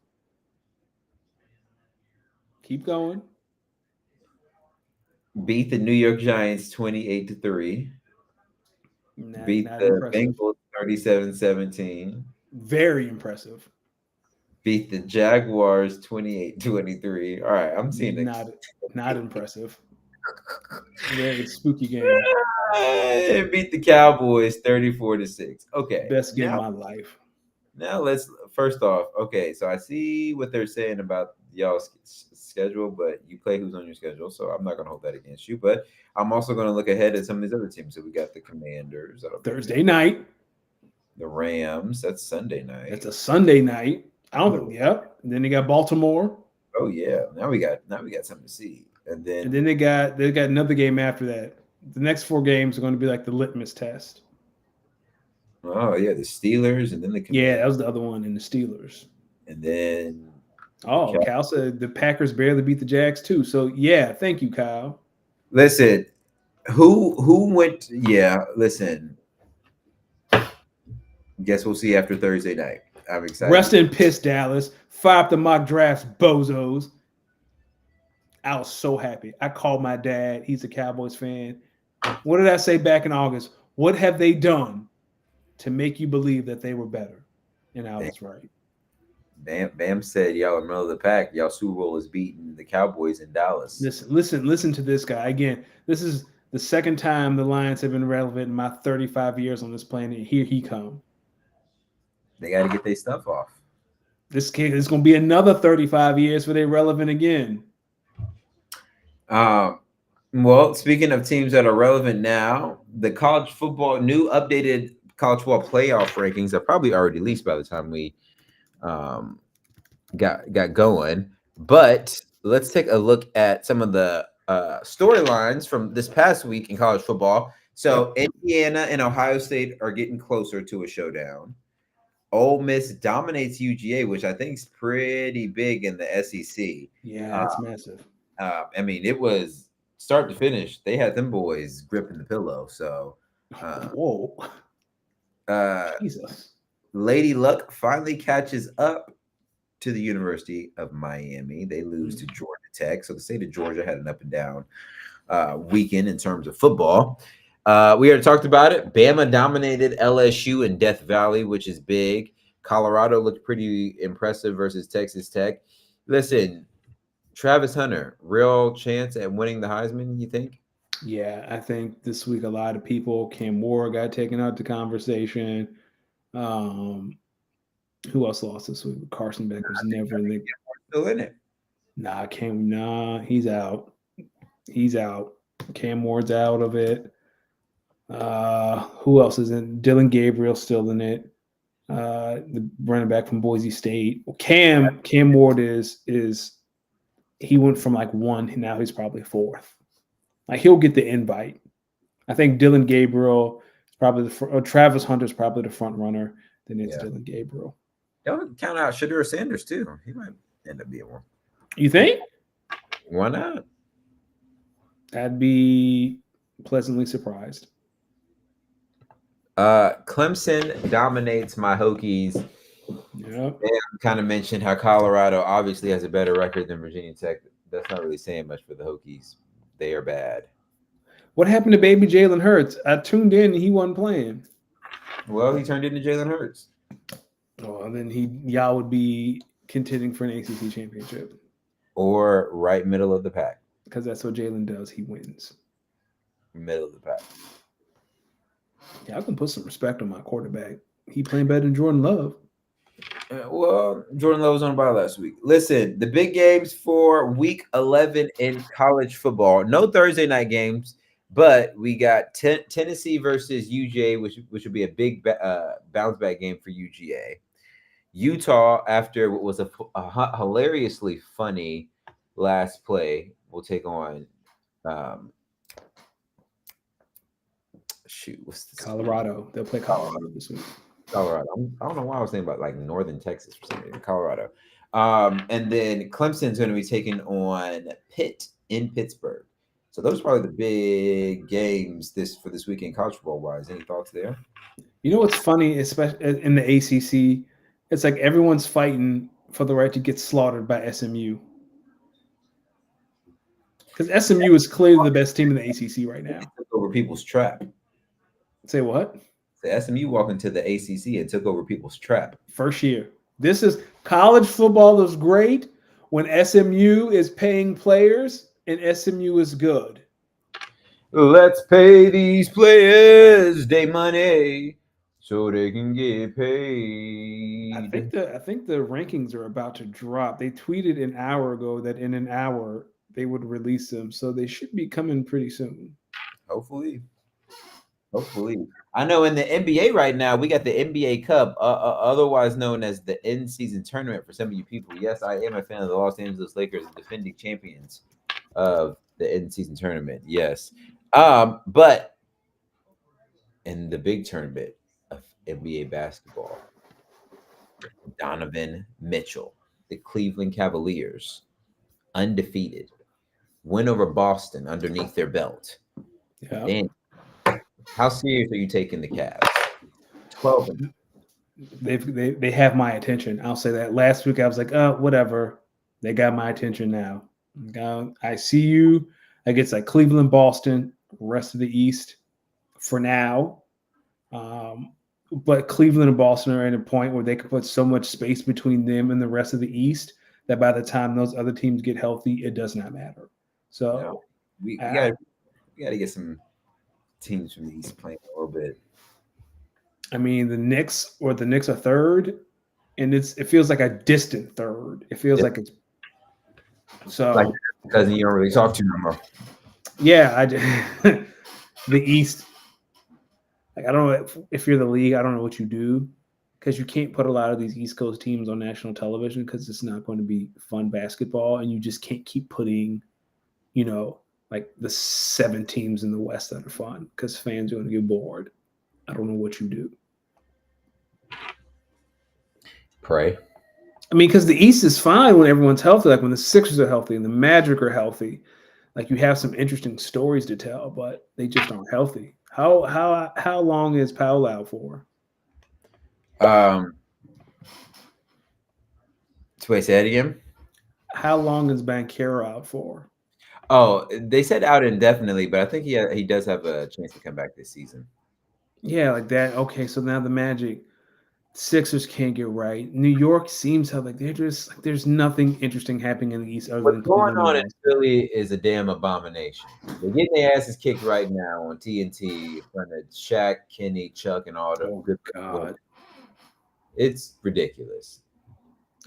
Keep going. Beat the New York Giants 28-3. Beat the impressive. Bengals 37-17. Very impressive. Beat the Jaguars 28-23. All right, I'm seeing it. Not impressive. Very spooky game. And beat the Cowboys 34-6. Okay. Best game of my life. Now let's first off, okay, so I see what they're saying about y'all's schedule, but you play who's on your schedule, so I'm not going to hold that against you. But I'm also going to look ahead at some of these other teams. So we got the Commanders. Thursday night. The Rams. That's Sunday night. It's a Sunday night. I don't think. Yep. And then they got Baltimore. Oh yeah. Now we got something to see. And then they got another game after that. The next 4 games are going to be like the litmus test. Oh yeah, the Steelers, and then the Commanders. Yeah, that was the other one, in the Steelers. And then Kyle said the Packers barely beat the Jags too. So yeah, thank you, Kyle. Listen, who went? Yeah, listen. Guess we'll see after Thursday night. I'm excited. Rest in piss, Dallas. Fire up the mock drafts, bozos. I was so happy. I called my dad. He's a Cowboys fan. What did I say back in August? What have they done to make you believe that they were better? And I was right. Bam said y'all are middle of the pack. Y'all Super Bowl is beating the Cowboys in Dallas. Listen to this guy. Again, this is the second time the Lions have been relevant in my 35 years on this planet. Here he come. They got to get their stuff off. This kid is going to be another 35 years for they relevant again. Well, speaking of teams that are relevant now, the college football new updated college football playoff rankings are probably already released by the time we got going. But let's take a look at some of the storylines from this past week in college football. So Indiana and Ohio State are getting closer to a showdown. Ole Miss dominates UGA, which I think is pretty big in the SEC. Yeah, it's massive. I mean, it was start to finish. They had them boys gripping the pillow. So, whoa, Jesus! Lady Luck finally catches up to the University of Miami. They lose to Georgia Tech. So the state of Georgia had an up and down weekend in terms of football. We already talked about it. Bama dominated LSU in Death Valley, which is big. Colorado looked pretty impressive versus Texas Tech. Listen, Travis Hunter, real chance at winning the Heisman, you think? Yeah, I think this week a lot of people, Cam Moore got taken out the conversation. Who else lost this week? Carson Beck was never in the still in it. He's out. He's out. Cam Moore's out of it. Who else is in? Dylan Gabriel still in it. The running back from Boise State. Cam Ward is he went from like 1, now he's probably 4th. Like he'll get the invite. I think Dylan Gabriel is probably Travis Hunter's probably the front runner. Then it's Dylan Gabriel. Don't count out Shedeur Sanders too. He might end up being one. You think? Why not? I'd be pleasantly surprised. Clemson dominates my Hokies. Yeah, kind of mentioned how Colorado obviously has a better record than Virginia Tech. That's not really saying much for the Hokies. They are bad. What happened to baby Jalen Hurts? I tuned in and he wasn't playing. Well, he turned into Jalen Hurts. Oh, and then y'all would be contending for an ACC championship. Or right middle of the pack. Because that's what Jalen does. He wins. Middle of the pack. Yeah, I can put some respect on my quarterback. He playing better than Jordan Love. Well, Jordan Love was on bye last week. Listen, the big games for week 11 in college football. No Thursday night games, but we got Tennessee versus UGA, which would be a big bounce back game for UGA. Utah, after what was a hilariously funny last play, will take on what's this Colorado. They'll play Colorado this week. Colorado. I don't know why I was thinking about like northern Texas for some reason. Colorado. And then Clemson's going to be taking on Pitt in Pittsburgh. So those are probably the big games for this weekend college football wise. Any thoughts there? You know what's funny, especially in the ACC? It's like everyone's fighting for the right to get slaughtered by SMU. Because SMU is clearly the best team in the ACC right now. Took over people's trap. Say what? The SMU walked into the ACC and took over people's trap. First year. This is college football is great when SMU is paying players and SMU is good. Let's pay these players their money so they can get paid. I think the rankings are about to drop. They tweeted an hour ago that in an hour they would release them, so they should be coming pretty soon. Hopefully. I know in the NBA right now, we got the NBA Cup, otherwise known as the in-season tournament for some of you people. Yes, I am a fan of the Los Angeles Lakers, defending champions of the in-season tournament. Yes. But in the big tournament of NBA basketball, Donovan Mitchell, the Cleveland Cavaliers, undefeated, win over Boston underneath their belt. Yeah. And how serious are you taking the Cavs? 12. They have my attention. I'll say that. Last week I was like, whatever. They got my attention now. I see you against like Cleveland, Boston, rest of the East for now. But Cleveland and Boston are at a point where they can put so much space between them and the rest of the East that by the time those other teams get healthy, it does not matter. So we got to get some teams from the East playing a little bit. I mean, the Knicks are third. and it feels like a distant third. It feels like it's so. Like because you don't really talk to no more. Yeah, the East. Like I don't know if you're the league, I don't know what you do because you can't put a lot of these East Coast teams on national television because it's not going to be fun basketball, and you just can't keep putting, like the 7 teams in the West that are fun because fans are going to get bored. I don't know what you do. Pray. I mean, because the East is fine when everyone's healthy, like when the Sixers are healthy and the Magic are healthy. Like you have some interesting stories to tell, but they just aren't healthy. How long is Powell out for? So wait, say that again. How long is Banchero out for? Oh, they said out indefinitely, but I think he does have a chance to come back this season. Yeah, like that. Okay, so now the Magic Sixers can't get right. New York seems to like they're just like there's nothing interesting happening in the East other What's than going Cleveland. on in Philly is a damn abomination. They're getting their asses kicked right now on TNT in front of Shaq, Kenny, Chuck, and all the good people. God. It's ridiculous.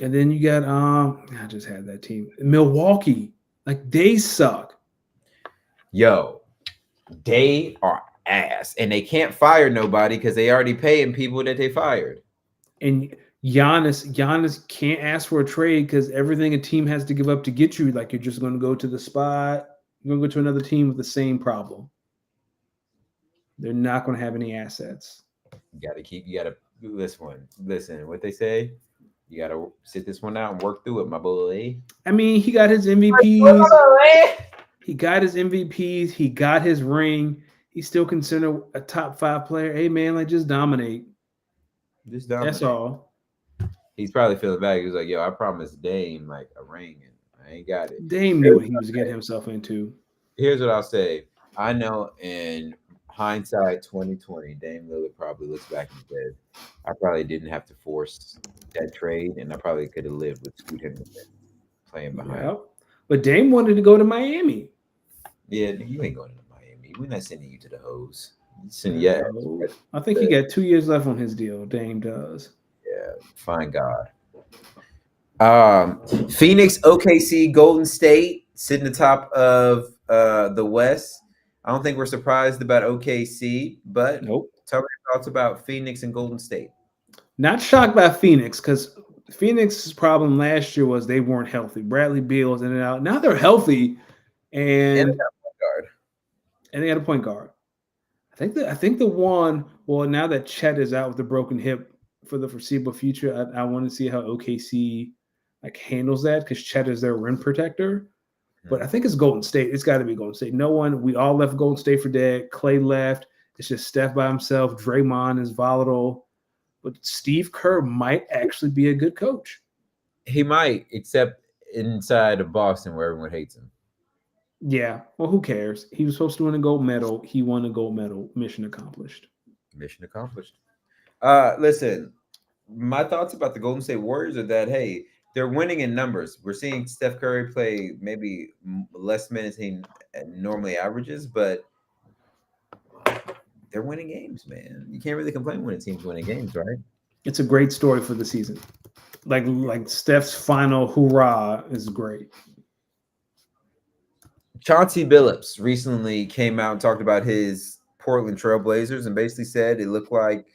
And then you got I just had that team. Milwaukee. Like they suck. Yo, they are ass. And they can't fire nobody because they already paying people that they fired. And Giannis can't ask for a trade because everything a team has to give up to get you, like you're just going to go to the spot. You're going to go to another team with the same problem. They're not going to have any assets. You got to do this one. Listen, what they say, you got to sit this one out and work through it, my boy. I mean, he got his MVPs. He got his MVPs. He got his ring. He's still considered a top 5 player. Hey, man, like just dominate. Just dominate. That's all. He's probably feeling bad. He was like, yo, I promised Dame like a ring and I ain't got it. Dame knew what he was getting himself into. Here's what I'll say. I know in hindsight 2020, Dame Lillard probably looks back and said, I probably didn't have to force that trade, and I probably could have lived with Scoot Henderson playing behind. Yep. But Dame wanted to go to Miami. Yeah, you ain't going to Miami. We're not sending you to the hose. I think he got 2 years left on his deal. Dame does. Yeah, fine God. Phoenix, OKC, Golden State sitting atop of the West. I don't think we're surprised about OKC, but nope. Tell me your thoughts about Phoenix and Golden State. Not shocked by Phoenix because Phoenix's problem last year was they weren't healthy. Bradley Beal was in and out. Now they're healthy, and they got a point guard. I think the one. Well, now that Chet is out with a broken hip for the foreseeable future, I want to see how OKC like handles that because Chet is their rim protector. But I think it's Golden State. It's got to be Golden State. No one. We all left Golden State for dead. Clay left. It's just Steph by himself. Draymond is volatile. But Steve Kerr might actually be a good coach. He might, except inside of Boston where everyone hates him. Yeah. Well, who cares? He was supposed to win a gold medal. He won a gold medal. Mission accomplished. Mission accomplished. Listen, my thoughts about the Golden State Warriors are that, hey, they're winning in numbers. We're seeing Steph Curry play maybe less minutes he normally averages, but they're winning games, man. You can't really complain when a team's winning games, right? It's a great story for the season. Like Steph's final hoorah is great. Chauncey Billups recently came out and talked about his Portland Trailblazers and basically said it looked like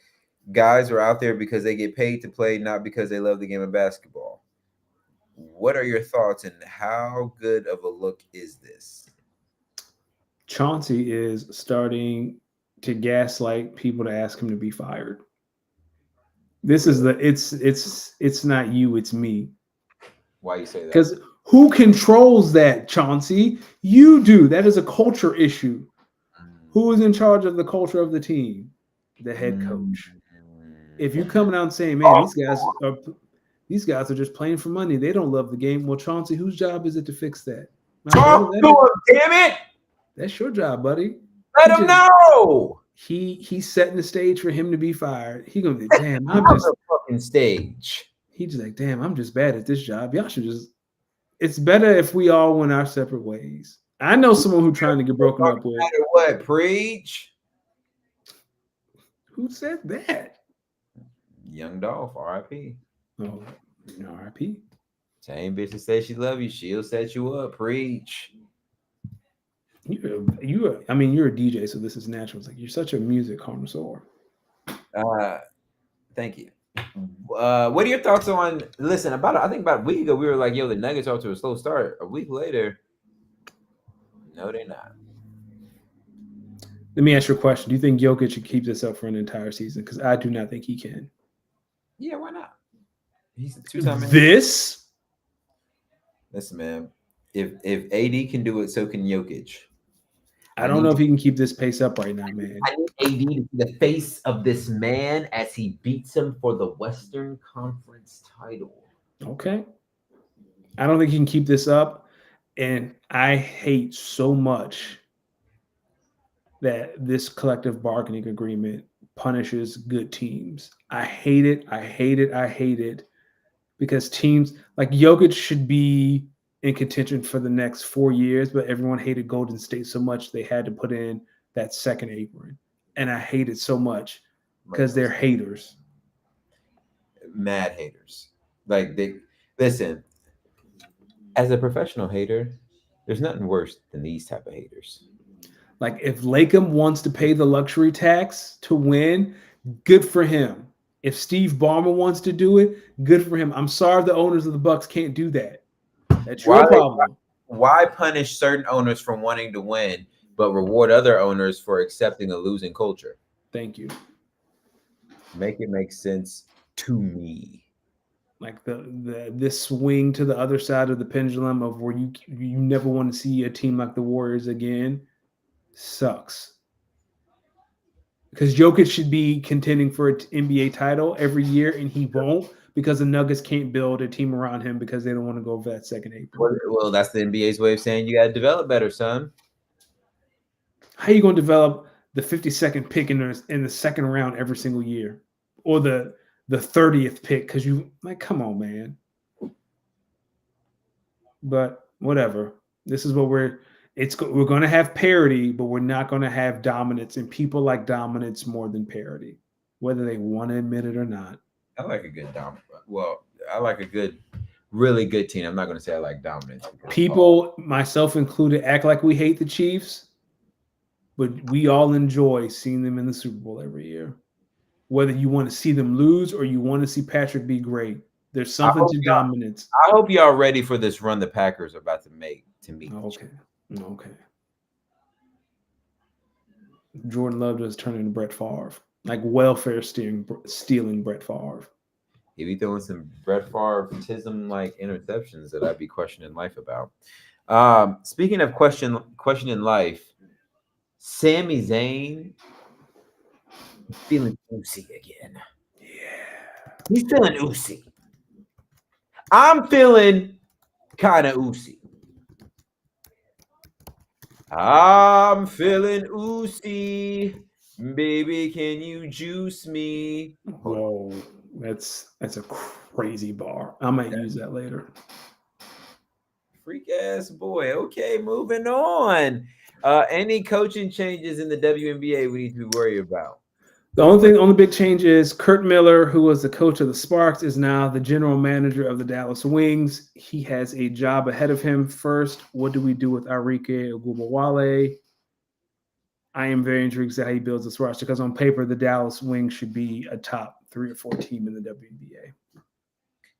guys are out there because they get paid to play, not because they love the game of basketball. What are your thoughts and how good of a look is this? Chauncey is starting to gaslight people to ask him to be fired. This is it's not you, it's me. Why you say that? Because who controls that, Chauncey? You do. That is a culture issue. Who is in charge of the culture of the team? The head coach. If you coming out and saying, man, these guys are just playing for money. They don't love the game. Well, Chauncey, whose job is it to fix that? Talk to him, damn it! That's your job, buddy. Let him know. He's setting the stage for him to be fired. He gonna be, damn, I'm just the fucking stage. He's just like, damn, I'm just bad at this job. Y'all should just. It's better if we all went our separate ways. I know someone who's trying to get broken up with. What? Preach. Who said that? Young Dolph, R.I.P. Oh, R.I.P. Same bitch that says she love you, she'll set you up. Preach. I mean, you're a DJ, so this is natural. It's like you're such a music connoisseur. Thank you. What are your thoughts on? Listen, I think about a week ago we were like, "Yo, the Nuggets off to a slow start." A week later, no, they're not. Let me ask you a question. Do you think Jokic should keep this up for an entire season? Because I do not think he can. Yeah, why not? He's a two-time man. This? Listen, man. If AD can do it, so can Jokic. I don't know if he can keep this pace up right now, man. I need AD to be the face of this man as he beats him for the Western Conference title. Okay. I don't think he can keep this up. And I hate so much that this collective bargaining agreement punishes good teams. I hate it. I hate it. I hate it. Because teams like Jokic should be in contention for the next 4 years, but everyone hated Golden State so much they had to put in that second apron. And I hate it so much because they're haters. Mad haters. Like they listen, as a professional hater, there's nothing worse than these type of haters. Like if Lakem wants to pay the luxury tax to win, good for him. If Steve Ballmer wants to do it, good for him. I'm sorry the owners of the Bucks can't do that. That's your problem. Why punish certain owners for wanting to win, but reward other owners for accepting a losing culture? Thank you. Make it make sense to me. Like this swing to the other side of the pendulum of where you never want to see a team like the Warriors again sucks. Because Jokic should be contending for an NBA title every year, and he won't because the Nuggets can't build a team around him because they don't want to go for that second apron. Well, that's the NBA's way of saying you got to develop better, son. How are you going to develop the 52nd pick in the second round every single year, or the 30th pick? Because you like, come on, man. But whatever. This is what we're going to have parity, but we're not going to have dominance, and people like dominance more than parity, whether they want to admit it or not. I like a good dominant. Well, I like a good, really good team. I'm not going to say I like dominance. People, myself included, act like we hate the Chiefs, but we all enjoy seeing them in the Super Bowl every year. Whether you want to see them lose or you want to see Patrick be great, there's something to dominance. I hope y'all ready for this run the Packers are about to make to me. Okay. Jordan Love does turn into Brett Favre, like welfare stealing Brett Favre. He'd be throwing some Brett Favre-tism like interceptions that I'd be questioning life about. Speaking of questioning life, Sami Zayn feeling oozy again. Yeah, he's feeling oozy. I'm feeling kind of oozy. I'm feeling oozy. Baby, can you juice me? Whoa, that's a crazy bar. I might use that later. Freak ass boy. Okay, moving on. Any coaching changes in the WNBA we need to be worried about? The only big change is Kurt Miller, who was the coach of the Sparks, is now the general manager of the Dallas Wings. He has a job ahead of him. First, what do we do with Arike Ogunbowale? I am very intrigued to see how he builds this roster because on paper, the Dallas Wings should be a top 3 or 4 team in the WNBA.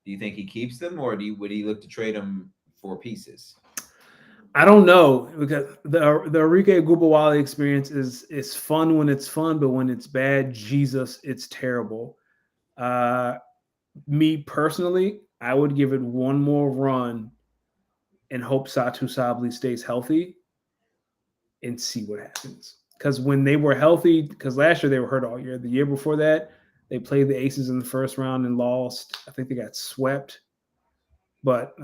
Do you think he keeps them, or would he look to trade them for pieces? I don't know, because the Arike Ogunbowale experience is fun when it's fun, but when it's bad, Jesus, it's terrible. Me personally, I would give it one more run and hope Satu Sabli stays healthy and see what happens. Because when they were healthy, because last year they were hurt all year. The year before that, they played the Aces in the first round and lost. I think they got swept. But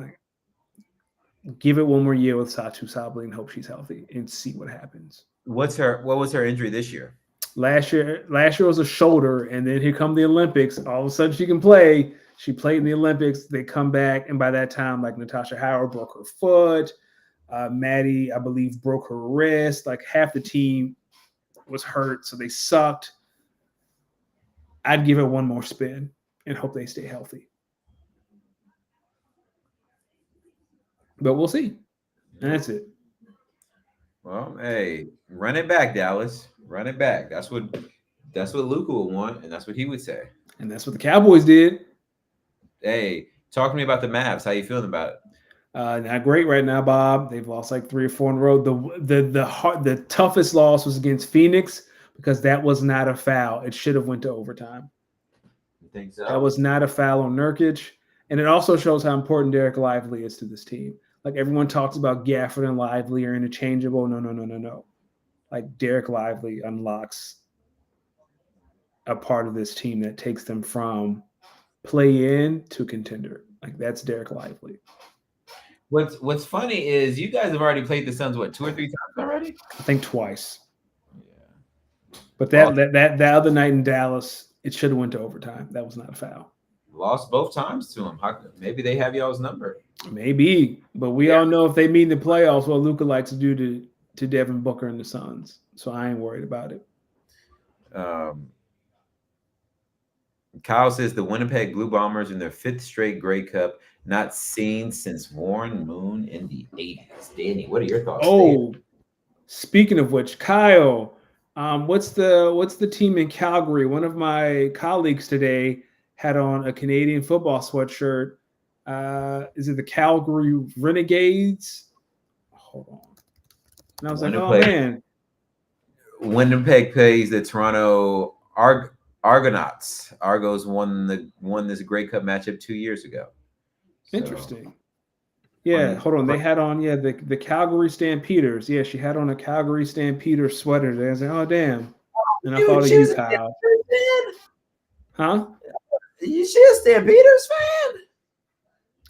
give it one more year with Satu Sabli and hope she's healthy and see what happens. What was her injury this year? Last year was a shoulder, and then here come the Olympics. All of a sudden she can play. She played in the Olympics. They come back, and by that time, like Natasha Howard broke her foot. Maddie, I believe, broke her wrist. Like half the team was hurt, so they sucked. I'd give it one more spin and hope they stay healthy. But we'll see. And that's it. Well, hey, run it back, Dallas. Run it back. That's what Luka would want, and that's what he would say. And that's what the Cowboys did. Hey, talk to me about the Mavs. How you feeling about it? Not great right now, Bob. They've lost like 3 or 4 in a row. The toughest loss was against Phoenix because that was not a foul. It should have went to overtime. You think so? That was not a foul on Nurkic. And it also shows how important Derek Lively is to this team. Like everyone talks about Gafford and Lively are interchangeable. No. Like Derek Lively unlocks a part of this team that takes them from play in to contender. Like that's Derek Lively. What's funny is you guys have already played the Suns 2 or 3 times already? I think twice. Yeah. But that other night in Dallas, it should have went to overtime. That was not a foul. Lost both times to him. Maybe they have y'all's number. Maybe, but we all know if they meet in the playoffs, what Luka likes to do to Devin Booker and the Suns. So I ain't worried about it. Kyle says the Winnipeg Blue Bombers in their 5th straight Grey Cup, not seen since Warren Moon in the 80s. Danny, what are your thoughts? Oh, speaking of which, Kyle, what's the team in Calgary? One of my colleagues today had on a Canadian football sweatshirt. Is it the Calgary Renegades? Hold on. And I was like, oh man. Winnipeg plays the Toronto Argonauts. Argos won this Grey Cup matchup 2 years ago. Interesting. Yeah, hold on. They had on the Calgary Stampeders. Yeah, she had on a Calgary Stampeders sweater. I was like, oh damn. And I thought of you, Kyle. Huh? You she a Stampeders fan?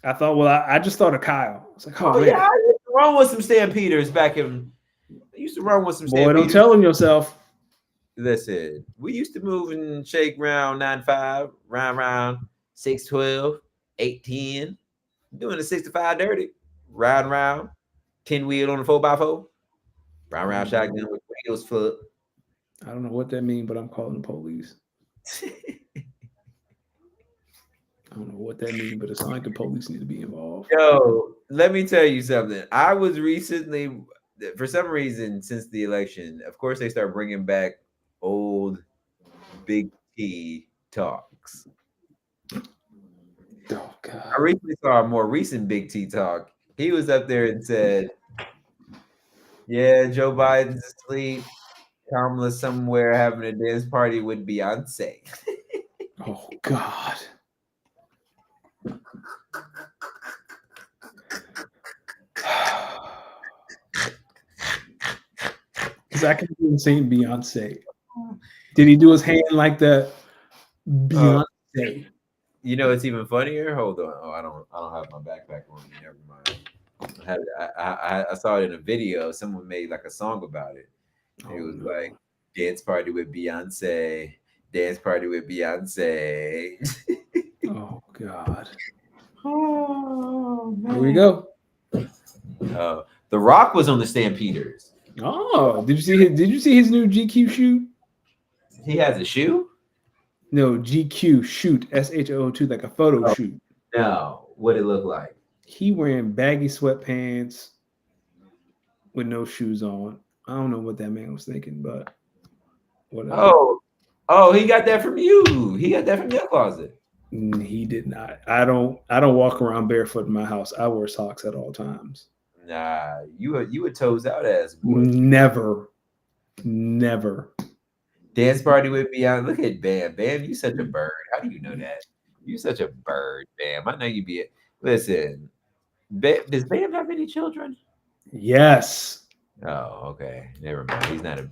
I thought, well, I just thought of Kyle. I was like, oh man. Yeah, I used to run with some Stampeders back in. I used to run with some Stampeders. Boy, don't tell them yourself. Listen, we used to move and shake round 9-5, round 6-12, 8-10, doing the 6-5 dirty, round 10 wheel on the 4x4, round shotgun with wheels foot. I don't know what that means, but I'm calling the police. I don't know what that means, but it sounds like the police need to be involved. Yo, let me tell you something. I was recently, for some reason, since the election, of course, they start bringing back old Big T talks. Oh, God. I recently saw a more recent Big T talk. He was up there and said, yeah, Joe Biden's asleep. Kamala's somewhere having a dance party with Beyonce. Oh, God. Because I can even say Beyonce. Did he do his hand like the Beyonce? You know, it's even funnier. Hold on. Oh, I don't have my backpack on me. Never mind. I saw it in a video. Someone made like a song about it. It was like dance party with Beyonce. Dance party with Beyonce. Oh God. Oh man. Here we go. The Rock was on the Stampeders. Oh, did you see his new GQ shoot? He has a shoe? No, GQ shoot, SHOOT, like a photo shoot. No, what it look like? He wearing baggy sweatpants with no shoes on. I don't know what that man was thinking, but whatever. Oh, he got that from you. He got that from your closet. He did not. I don't walk around barefoot in my house. I wear socks at all times. Nah, you a toes out ass boy. Never. Dance party with Beyonce. Look at Bam. Bam, you such a bird. How do you know that? You such a bird, Bam. I know you be. Listen, does Bam have any children? Yes. Oh, okay. Never mind.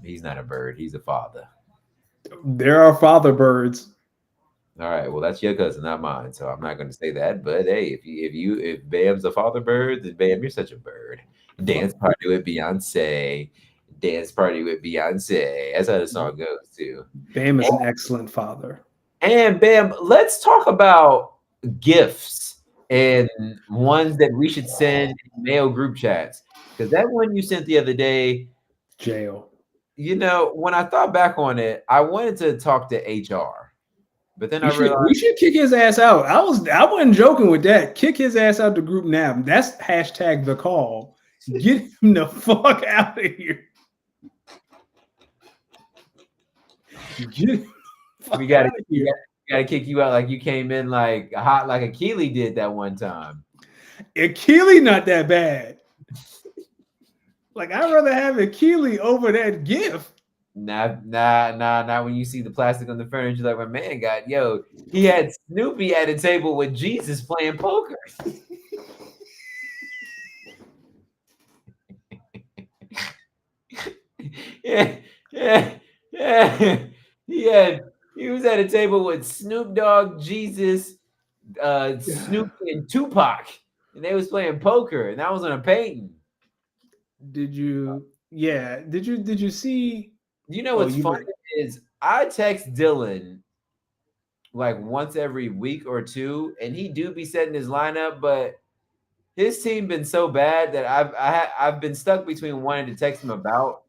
He's not a bird. He's a father. There are father birds. All right. Well, that's your cousin, not mine. So I'm not going to say that. But hey, if Bam's a father bird, then Bam, you're such a bird. Dance party with Beyonce. Dance party with Beyonce. That's how the song goes too. Bam is an excellent father. And Bam, let's talk about gifts and ones that we should send in mail group chats. Because that one you sent the other day, jail. You know, when I thought back on it, I wanted to talk to HR But then I we realized should kick his ass out. I wasn't joking with that. Kick his ass out the group now. That's hashtag the call. Get him the fuck out of here. Get him we got to kick you out like you came in like hot like Akili did that one time. Akili not that bad. Like I'd rather have Akili over that gift. Nah. When you see the plastic on the furniture, like my man got, he had Snoopy at a table with Jesus playing poker. yeah. He was at a table with Snoop Dogg, Jesus, Snoopy, and Tupac, and they was playing poker, and that was on a painting. Did you see? You know what's funny is I text Dylan like once every week or two, and he do be setting his lineup, but his team been so bad that I've been stuck between wanting to text him about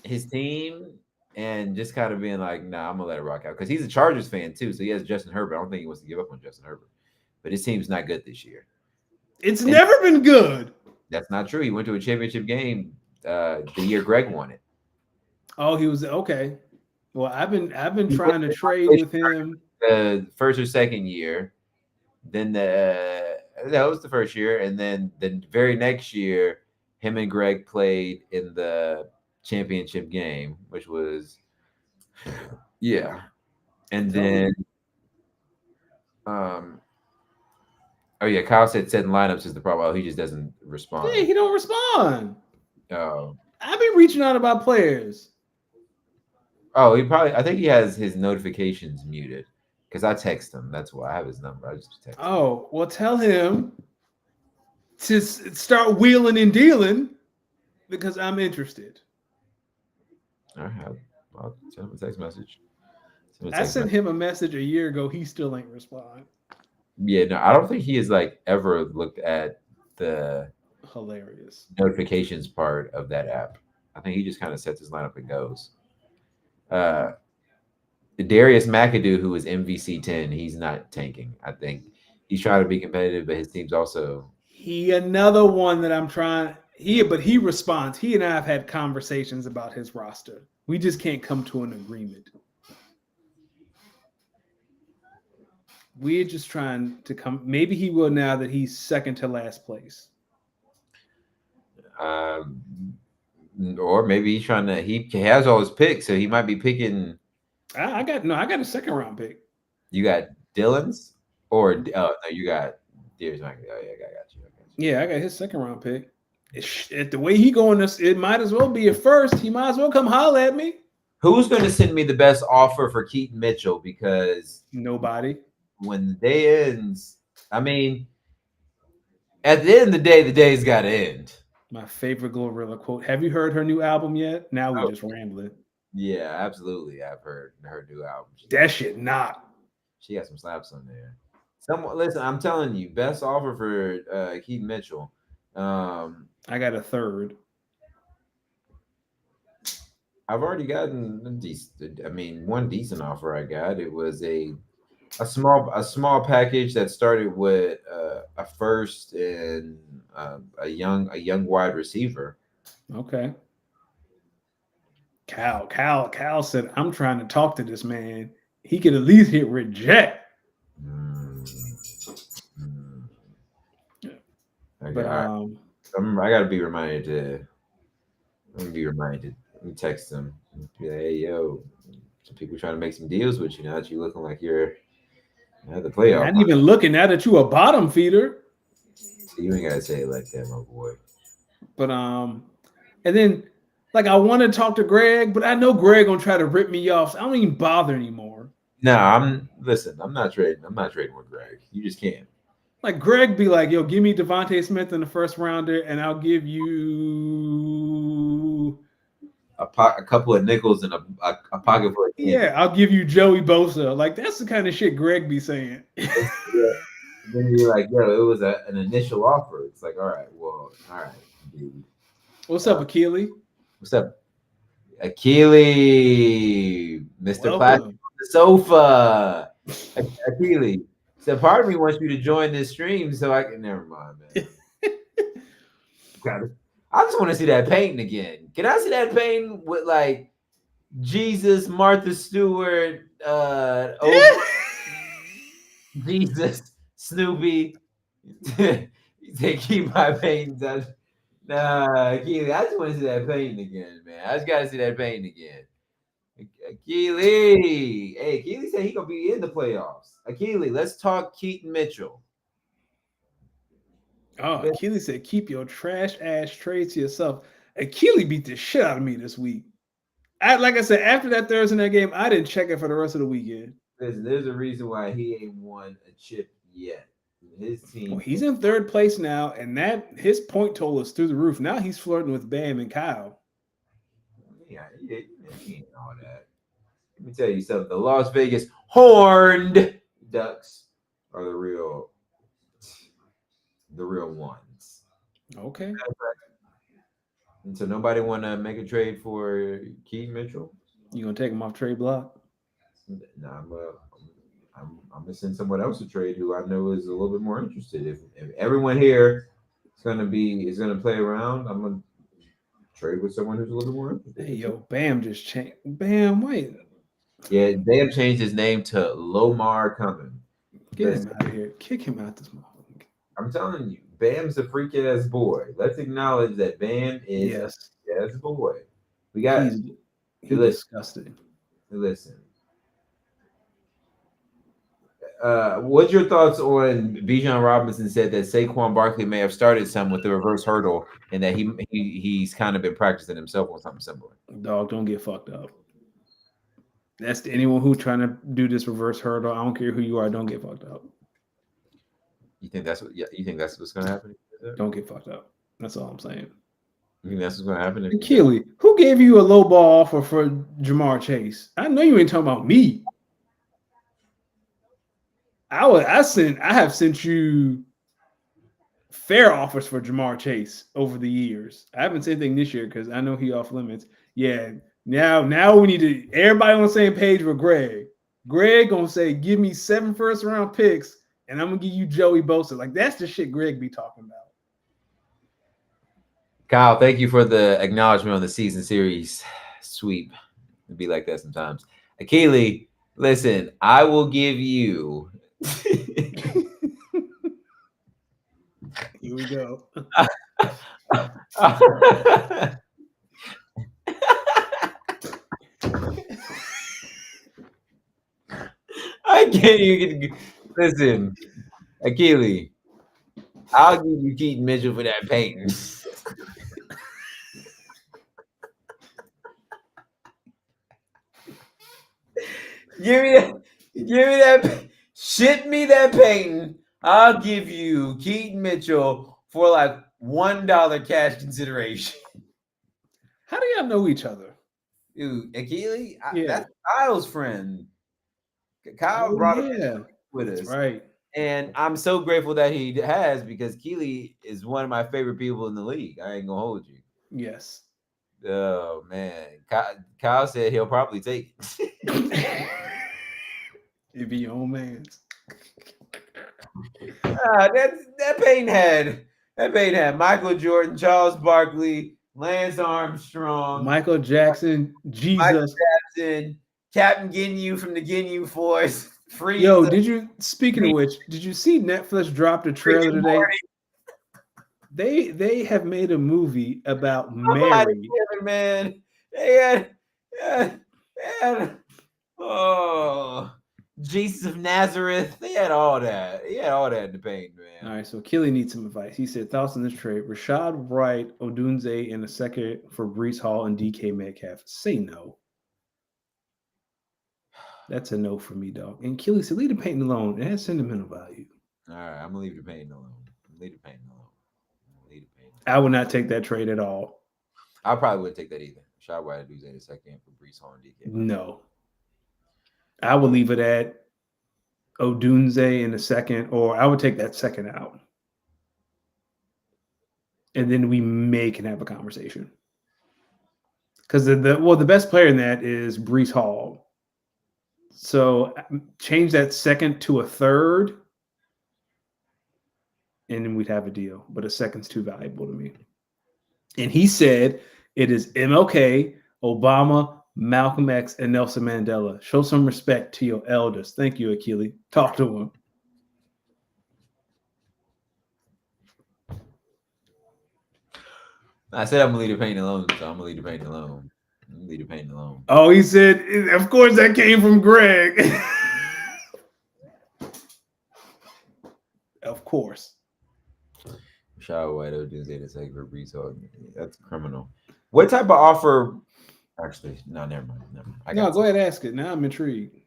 his team and just kind of being like, nah, I'm gonna let it rock out, because he's a Chargers fan too, so he has Justin Herbert. I don't think he wants to give up on Justin Herbert, but his team's not good this year. It's never been good. That's not true. He went to a championship game the year Greg won it. Oh, he was okay. Well, I've been trying to trade with him the first or second year. Then that was the first year, and then the very next year, him and Greg played in the championship game, which was and then Kyle said setting lineups is the problem. Oh, he just doesn't respond. Yeah, he don't respond. Oh, I've been reaching out about players. Oh, I think he has his notifications muted, because I text him. That's why I have his number. I just text him. Oh, well, tell him to start wheeling and dealing, because I'm interested. All right, I'll send him a text message. I sent him a message a year ago. He still ain't respond. Yeah, no, I don't think he has like ever looked at the hilarious notifications part of that app. I think he just kind of sets his lineup and goes. Darius McAdoo, who is MVC 10, he's not tanking. I think he's trying to be competitive, but his team's also another one that I'm trying. But he responds. He and I have had conversations about his roster. We just can't come to an agreement. We're just trying to come. Maybe he will now that he's second to last place. Or maybe he's trying to. He has all his picks, so he might be picking. I got a second round pick. You got Dylan's, or no, you got Darius McAdoo. Oh yeah, I got you. Yeah, I got his second round pick. At the way he going, this it might as well be a first. He might as well come holler at me. Who's going to send me the best offer for Keaton Mitchell? Because nobody. When the day ends, I mean, at the end of the day's got to end. My favorite Glorilla quote. Have you heard her new album yet? Now we're just rambling. Yeah, absolutely. I've heard her new album. That shit not. She got some slaps on there. Listen, I'm telling you, best offer for Keaton Mitchell. I got a third. I've already gotten one decent offer I got. It was a small package that started with a first and a young wide receiver. Okay. Cal said, I'm trying to talk to this man. He could at least hit reject. I gotta be reminded to. Let me text him. Be like, hey, yo, some people trying to make some deals with you now that you looking like you're at the playoff. Not even looking now that you a bottom feeder. So you ain't gotta say it like that, my boy. But and then like I want to talk to Greg, but I know Greg gonna try to rip me off. So I don't even bother anymore. No, I'm not trading. I'm not trading with Greg. You just can't. Like Greg be like, yo, give me Devontae Smith in the first rounder, and I'll give you a couple of nickels and a pocket full of candy. Yeah, I'll give you Joey Bosa. Like that's the kind of shit Greg be saying. Yeah. Then you're like, yo, it was an initial offer. It's like, all right, dude. What's up, Akili? What's up, Akili? Mr. Plastic on the sofa. Akili. So part of me wants you to join this stream so I can. Never mind, man. I just want to see that painting again. Can I see that painting with like Jesus, Martha Stewart, Jesus, Snoopy? They keep my paintings. Nah, Keely, I just want to see that painting again, man. I just got to see that painting again. Keely. Hey, Keely said he going to be in the playoffs. Keely, let's talk Keaton Mitchell. Oh, Keely said, keep your trash ass trade to yourself. And Keely beat the shit out of me this week. Like I said, after that Thursday night game, I didn't check it for the rest of the weekend. Listen, there's a reason why he ain't won a chip yet. His team. Well, he's in third place now, and his point total is through the roof. Now he's flirting with Bam and Kyle. Yeah, he ain't all that. Let me tell you something. The Las Vegas Horned Ducks are the real ones. Okay. And so nobody want to make a trade for Keaton Mitchell? You gonna take him off trade block? No, I'm gonna send someone else to trade who I know is a little bit more interested. If everyone here is gonna play around, I'm gonna trade with someone who's a little bit more interested. Hey, yo, Bam just changed. Bam, wait. Yeah, they have changed his name to Lomar Cumming. Get him out of here. Kick him out this motherfucker. I'm telling you, Bam's a freaky ass boy. Let's acknowledge that Bam is a freaky ass boy. We got he's disgusting. Listen. What's your thoughts on Bijan Robinson said that Saquon Barkley may have started some with the reverse hurdle and that he's kind of been practicing himself on something similar? Dog, don't get fucked up. That's to anyone who's trying to do this reverse hurdle. I don't care who you are. Don't get fucked up. You think that's what's going to happen? Don't get fucked up. That's all I'm saying. You think that's what's going to happen? And Keely, who gave you a low ball offer for Jamar Chase? I know you ain't talking about me. I have sent you fair offers for Jamar Chase over the years. I haven't said anything this year because I know he off limits. Yeah, now we need to everybody on the same page with Greg. Greg gonna say, give me 7 first-round picks, and I'm gonna give you Joey Bosa. Like that's the shit Greg be talking about. Kyle, thank you for the acknowledgement on the season series sweep. It'd be like that sometimes. Akili, listen, I will give you. Here we go. I can't even listen, Akili. I'll give you Keaton Mitchell for that painting. Give me that. Ship me that painting. I'll give you Keaton Mitchell for like $1 cash consideration. How do y'all know each other? Dude, Akili, Yeah. that's Kyle's friend. Kyle brought him with us. Right. And I'm so grateful that he has because Keely is one of my favorite people in the league. I ain't gonna hold you. Yes. Oh man. Kyle said he'll probably take it. It'd be your own man's. That paint had Michael Jordan, Charles Barkley, Lance Armstrong, Michael Jackson, Jesus. Michael Jackson, Captain Ginyu from the Ginyu Force. Freeze. Yo, speaking of which, did you see Netflix dropped a trailer today? They have made a movie about Mary. Man. They had Jesus of Nazareth. They had all that. He had all that in the paint, man. All right, so Kelly needs some advice. He said, thoughts on this trade. Rashad Wright, Odunze in a second for Breece Hall and DK Metcalf. Say no. That's a no for me, dog. And Kelly said, leave the painting alone. It has sentimental value. All right, I'm going to leave the painting alone. I would not take that trade at all. I probably wouldn't take that either. Rashad White Odunze in a second for Breece Hall and DK. No. I would leave it at Odunze in a second, or I would take that second out. And then we can have a conversation. Because the best player in that is Breece Hall. So change that second to a third, and then we'd have a deal. But a second's too valuable to me. And he said it is MLK, Obama, Malcolm X, and Nelson Mandela. Show some respect to your elders. Thank you, Achille. Talk to him. I said I'm gonna leave the pain alone, so I'm gonna leave the pain alone. I'm gonna leave the pain alone. Oh, he said, of course that came from Greg. Of course. Shower White didn't say the second for Brees Hall. That's criminal. What type of offer? Actually, no, never mind. No, go ahead, ask it. Now I'm intrigued.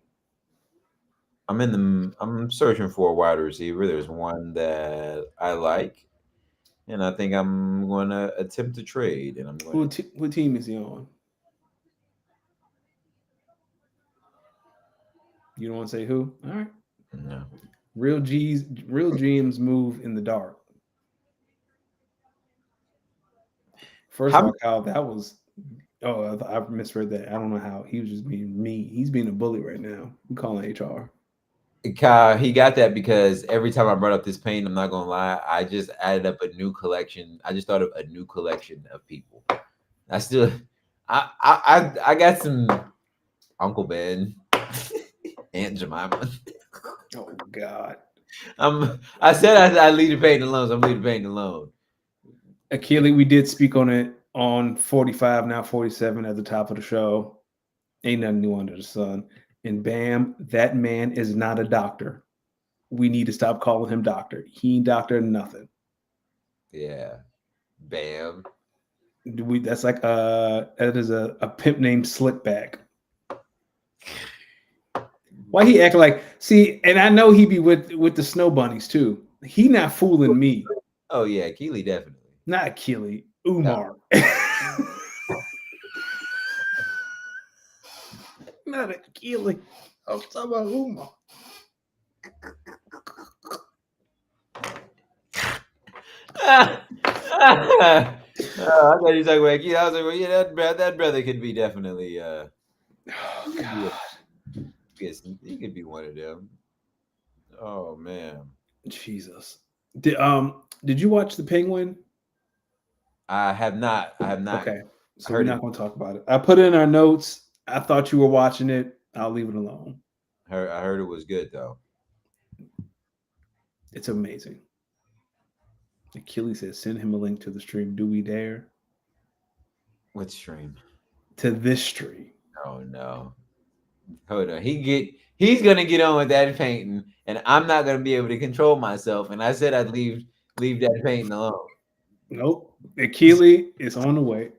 I'm searching for a wide receiver. There's one that I like, and I think I'm going to attempt to trade. And I'm going. What team is he on? You don't want to say who? All right. No. Real GMs move in the dark. First of all, Kyle, that was. Oh, I misread that. I don't know how. He was just being mean. He's being a bully right now. I'm calling HR. Kyle, he got that because every time I brought up this pain, I'm not gonna lie, I just added up a new collection. I just thought of a new collection of people. I got some Uncle Ben, Aunt Jemima. Oh God. I said I leave the pain alone, so I'm leaving the pain alone. Achille, we did speak on it on 45, now 47 at the top of the show. Ain't nothing new under the sun. And bam, that man is not a doctor. We need to stop calling him doctor. He ain't doctor nothing. Yeah. Bam. That's like that is a pimp named Slickback. Why he act like, see, and I know he be with the snow bunnies too. He not fooling me. Oh yeah, Keely definitely. Not Achille, Umar. No. Not Achille. I'm talking about Umar. I thought you were talking about Keely. I was like, well, yeah, that brother could be definitely. Oh God. He could be one of them. Oh man. Jesus. Did you watch The Penguin? I have not. Okay. So we're not going to talk about it. I put it in our notes. I thought you were watching it. I'll leave it alone. I heard it was good though. It's amazing. Achilles says, send him a link to the stream. Do we dare? What stream? To this stream. Oh no. Hold on. He's gonna get on with that painting, and I'm not gonna be able to control myself. And I said I'd leave that painting alone. Nope. Achille is on the way.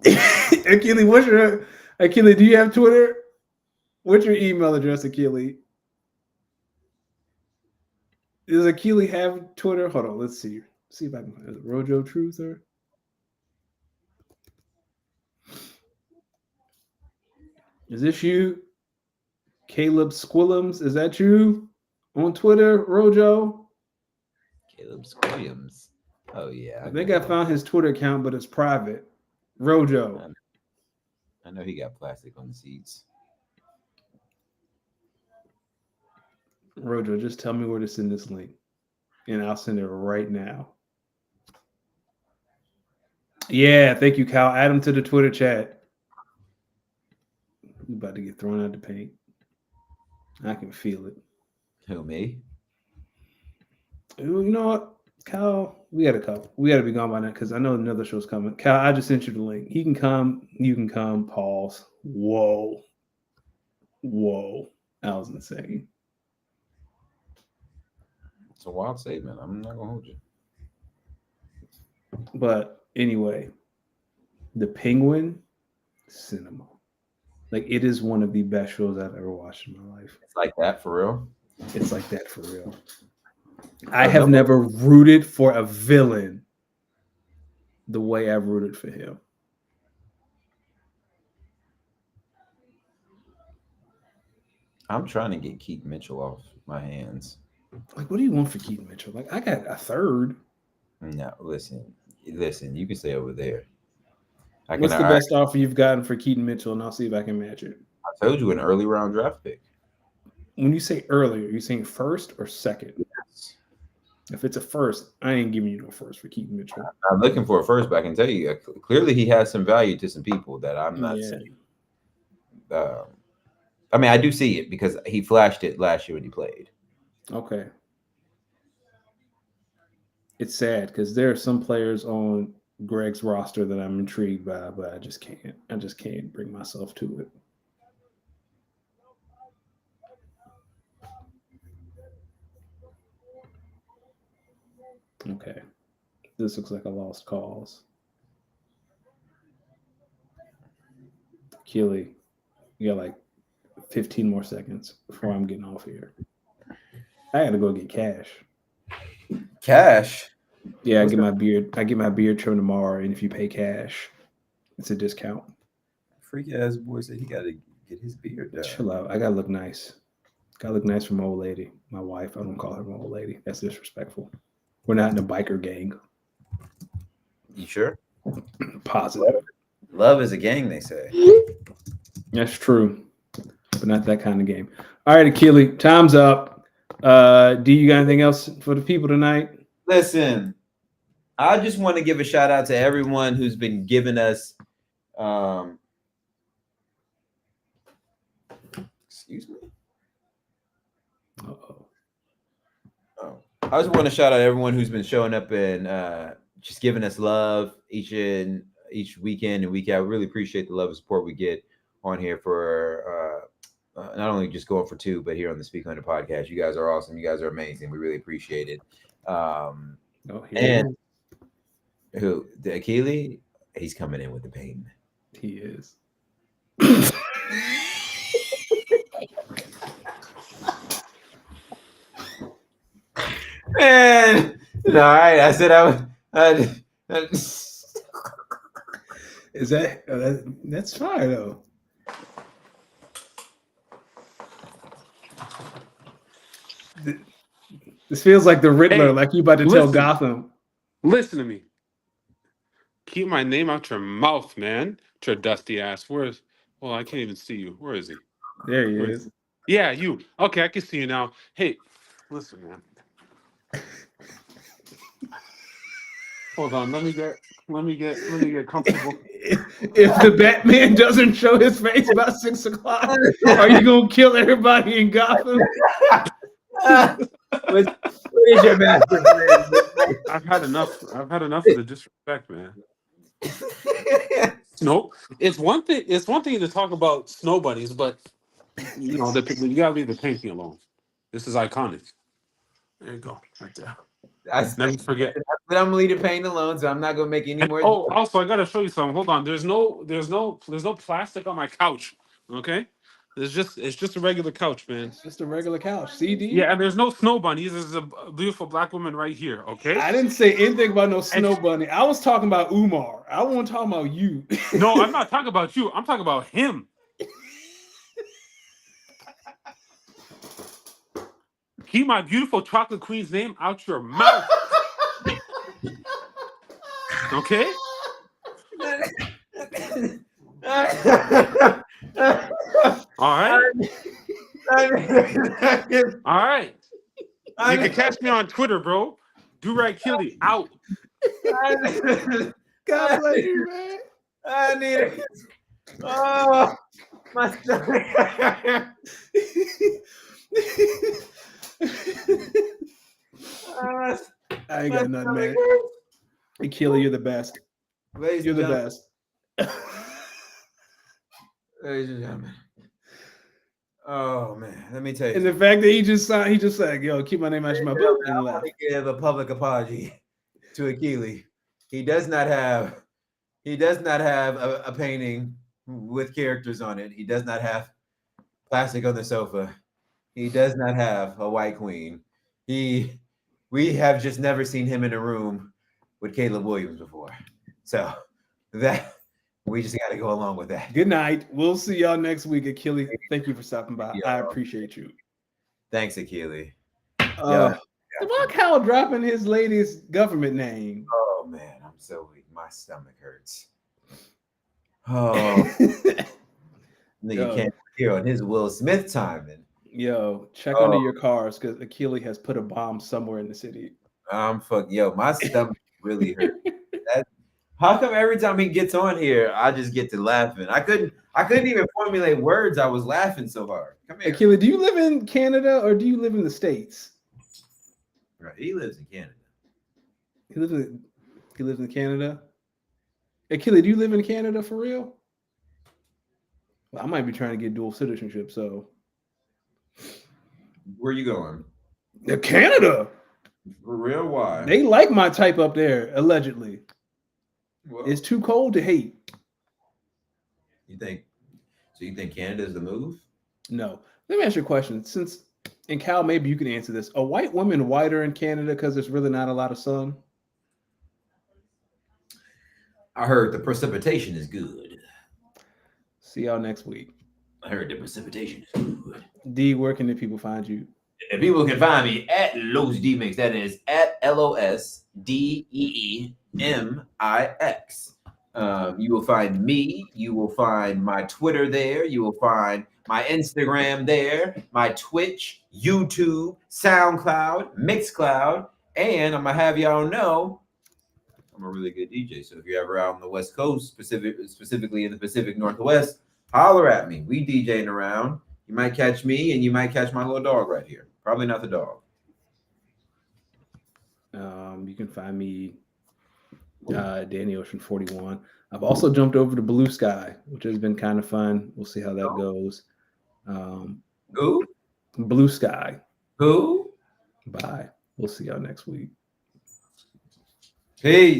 Achille, do you have Twitter? What's your email address, Achille? Does Achille have Twitter? Hold on, let's see. See if I can find it. Rojo Truther. Is this you? Caleb Squillums, is that you on Twitter, Rojo? Caleb Squillums. Oh yeah. I think I found his Twitter account, but it's private. Rojo. I know he got plastic on the seats. Rojo, just tell me where to send this link, and I'll send it right now. Yeah, thank you, Kyle. Add him to the Twitter chat. You about to get thrown out the paint. I can feel it. Who, me? You know what, Kyle? We got a couple. We got to be gone by now because I know another show's coming. Kyle, I just sent you the link. He can come. You can come. Pause. Whoa. That was insane. It's a wild statement. I'm not gonna hold you. But anyway, The Penguin, cinema. Like, it is one of the best shows I've ever watched in my life. It's like that for real? It's like that for real. I have never rooted for a villain the way I've rooted for him. I'm trying to get Keith Mitchell off my hands. Like, what do you want for Keith Mitchell? Like, I got a third. No, listen. You can stay over there. What's the best offer you've gotten for Keaton Mitchell, and I'll see if I can match it. I told you, an early round draft pick. When you say earlier, you saying first or second? Yes. If it's a first, I ain't giving you no first for Keaton Mitchell. I'm looking for a first, but I can tell you clearly he has some value to some people that I'm not seeing. I mean, I do see it because he flashed it last year when he played. Okay. It's sad because there are some players on Greg's roster that I'm intrigued by, but I just can't. I just can't bring myself to it. Okay. This looks like a lost cause. Keely, you got like 15 more seconds before I'm getting off here. I gotta go get cash. Cash? Yeah, I get my beard trimmed tomorrow, and if you pay cash, it's a discount. Freak ass boy said he gotta get his beard done. Chill out. I gotta look nice. Gotta look nice for my old lady. My wife. I don't call her my old lady. That's disrespectful. We're not in a biker gang. You sure? Positive. Love is a gang, they say. That's true, but not that kind of game. All right, Achille, time's up. Do you got anything else for the people tonight? Listen, I just want to give a shout out to everyone who's been giving us excuse me. Uh-oh. Oh, I just want to shout out everyone who's been showing up and just giving us love each weekend and week out. We really appreciate the love and support we get on here for not only just going for two, but here on the Speak on the podcast. You guys are awesome. You guys are amazing. We really appreciate it. And who the Achille? He's coming in with the pain. He is. Man, all right. I said I Is that's fine though. This feels like the Riddler, like you about to tell Gotham. Listen to me. Keep my name out your mouth, man. Your dusty ass. Where's? Well, I can't even see you. Where is he? There he is. Yeah, you. Okay, I can see you now. Hey, listen, man. Hold on. Let me get comfortable. If the Batman doesn't show his face about 6 o'clock, are you gonna kill everybody in Gotham? What is your master plan? I've had enough of the disrespect, man. Nope. It's one thing to talk about snow bunnies, but you gotta leave the painting alone. This is iconic. There you go, right there. Never forget. But I'm leaving paint alone, so I'm not gonna make any more. Oh, also, I gotta show you something. Hold on. There's no plastic on my couch. Okay. It's just a regular couch, man. It's just a regular couch. CD. Yeah, and there's no snow bunnies. There's a beautiful black woman right here. Okay. I didn't say anything about no snow bunny. I was talking about Umar. I wasn't talking about you. No, I'm not talking about you. I'm talking about him. Keep my beautiful chocolate queen's name out your mouth. Okay. All right. All right. You can catch me on Twitter, bro. Do-Rag Killy out. God bless you, man. I need it. Oh, my stomach. I ain't got nothing, man. Achille, you're the best. You're the best. Ladies and gentlemen. Oh man, let me tell you. And the fact that he just said, "Yo, keep my name out of my book." I want to give a public apology to Achille. He does not have a painting with characters on it. He does not have plastic on the sofa. He does not have a white queen. We have just never seen him in a room with Caleb Williams before. So that we just got to go along with that. Good night. We'll see y'all next week, Achille. Thank you for stopping by. I appreciate you. Thanks, Achille. Devon Cowell dropping his lady's government name. Oh man, I'm so weak. My stomach hurts. Oh, nigga can't here on his Will Smith timing. Yo, check under your cars because Achille has put a bomb somewhere in the city. My stomach really hurt. How come every time he gets on here, I just get to laughing? I couldn't even formulate words. I was laughing so hard. Come here. Achille, do you live in Canada or do you live in the States? Right, he lives in Canada. He lives in Canada. Achille, do you live in Canada for real? Well, I might be trying to get dual citizenship, so. Where you going? Canada. For real? Why? They like my type up there, allegedly. Well, It's too cold to hate. you think Canada's the move? No. Let me ask you a question. Since, and Cal, maybe you can answer this. Are white women whiter in Canada because there's really not a lot of sun? I heard the precipitation is good. See y'all next week. I heard the precipitation is good. D, where can the people find you? And people can find me at Los D Mix. That is at LOSDEEMIX. You will find me. You will find my Twitter there. You will find my Instagram there, my Twitch, YouTube, SoundCloud, Mixcloud, and I'm gonna have y'all know I'm a really good DJ. So if you're ever out on the West Coast, specifically in the Pacific Northwest, holler at me. We DJing around. You might catch me, and you might catch my little dog right here. Probably not the dog. You can find me, Danny Ocean 41. I've also jumped over to Blue Sky, which has been kind of fun. We'll see how that goes. Who? Blue Sky. Who? Bye. We'll see y'all next week. Peace.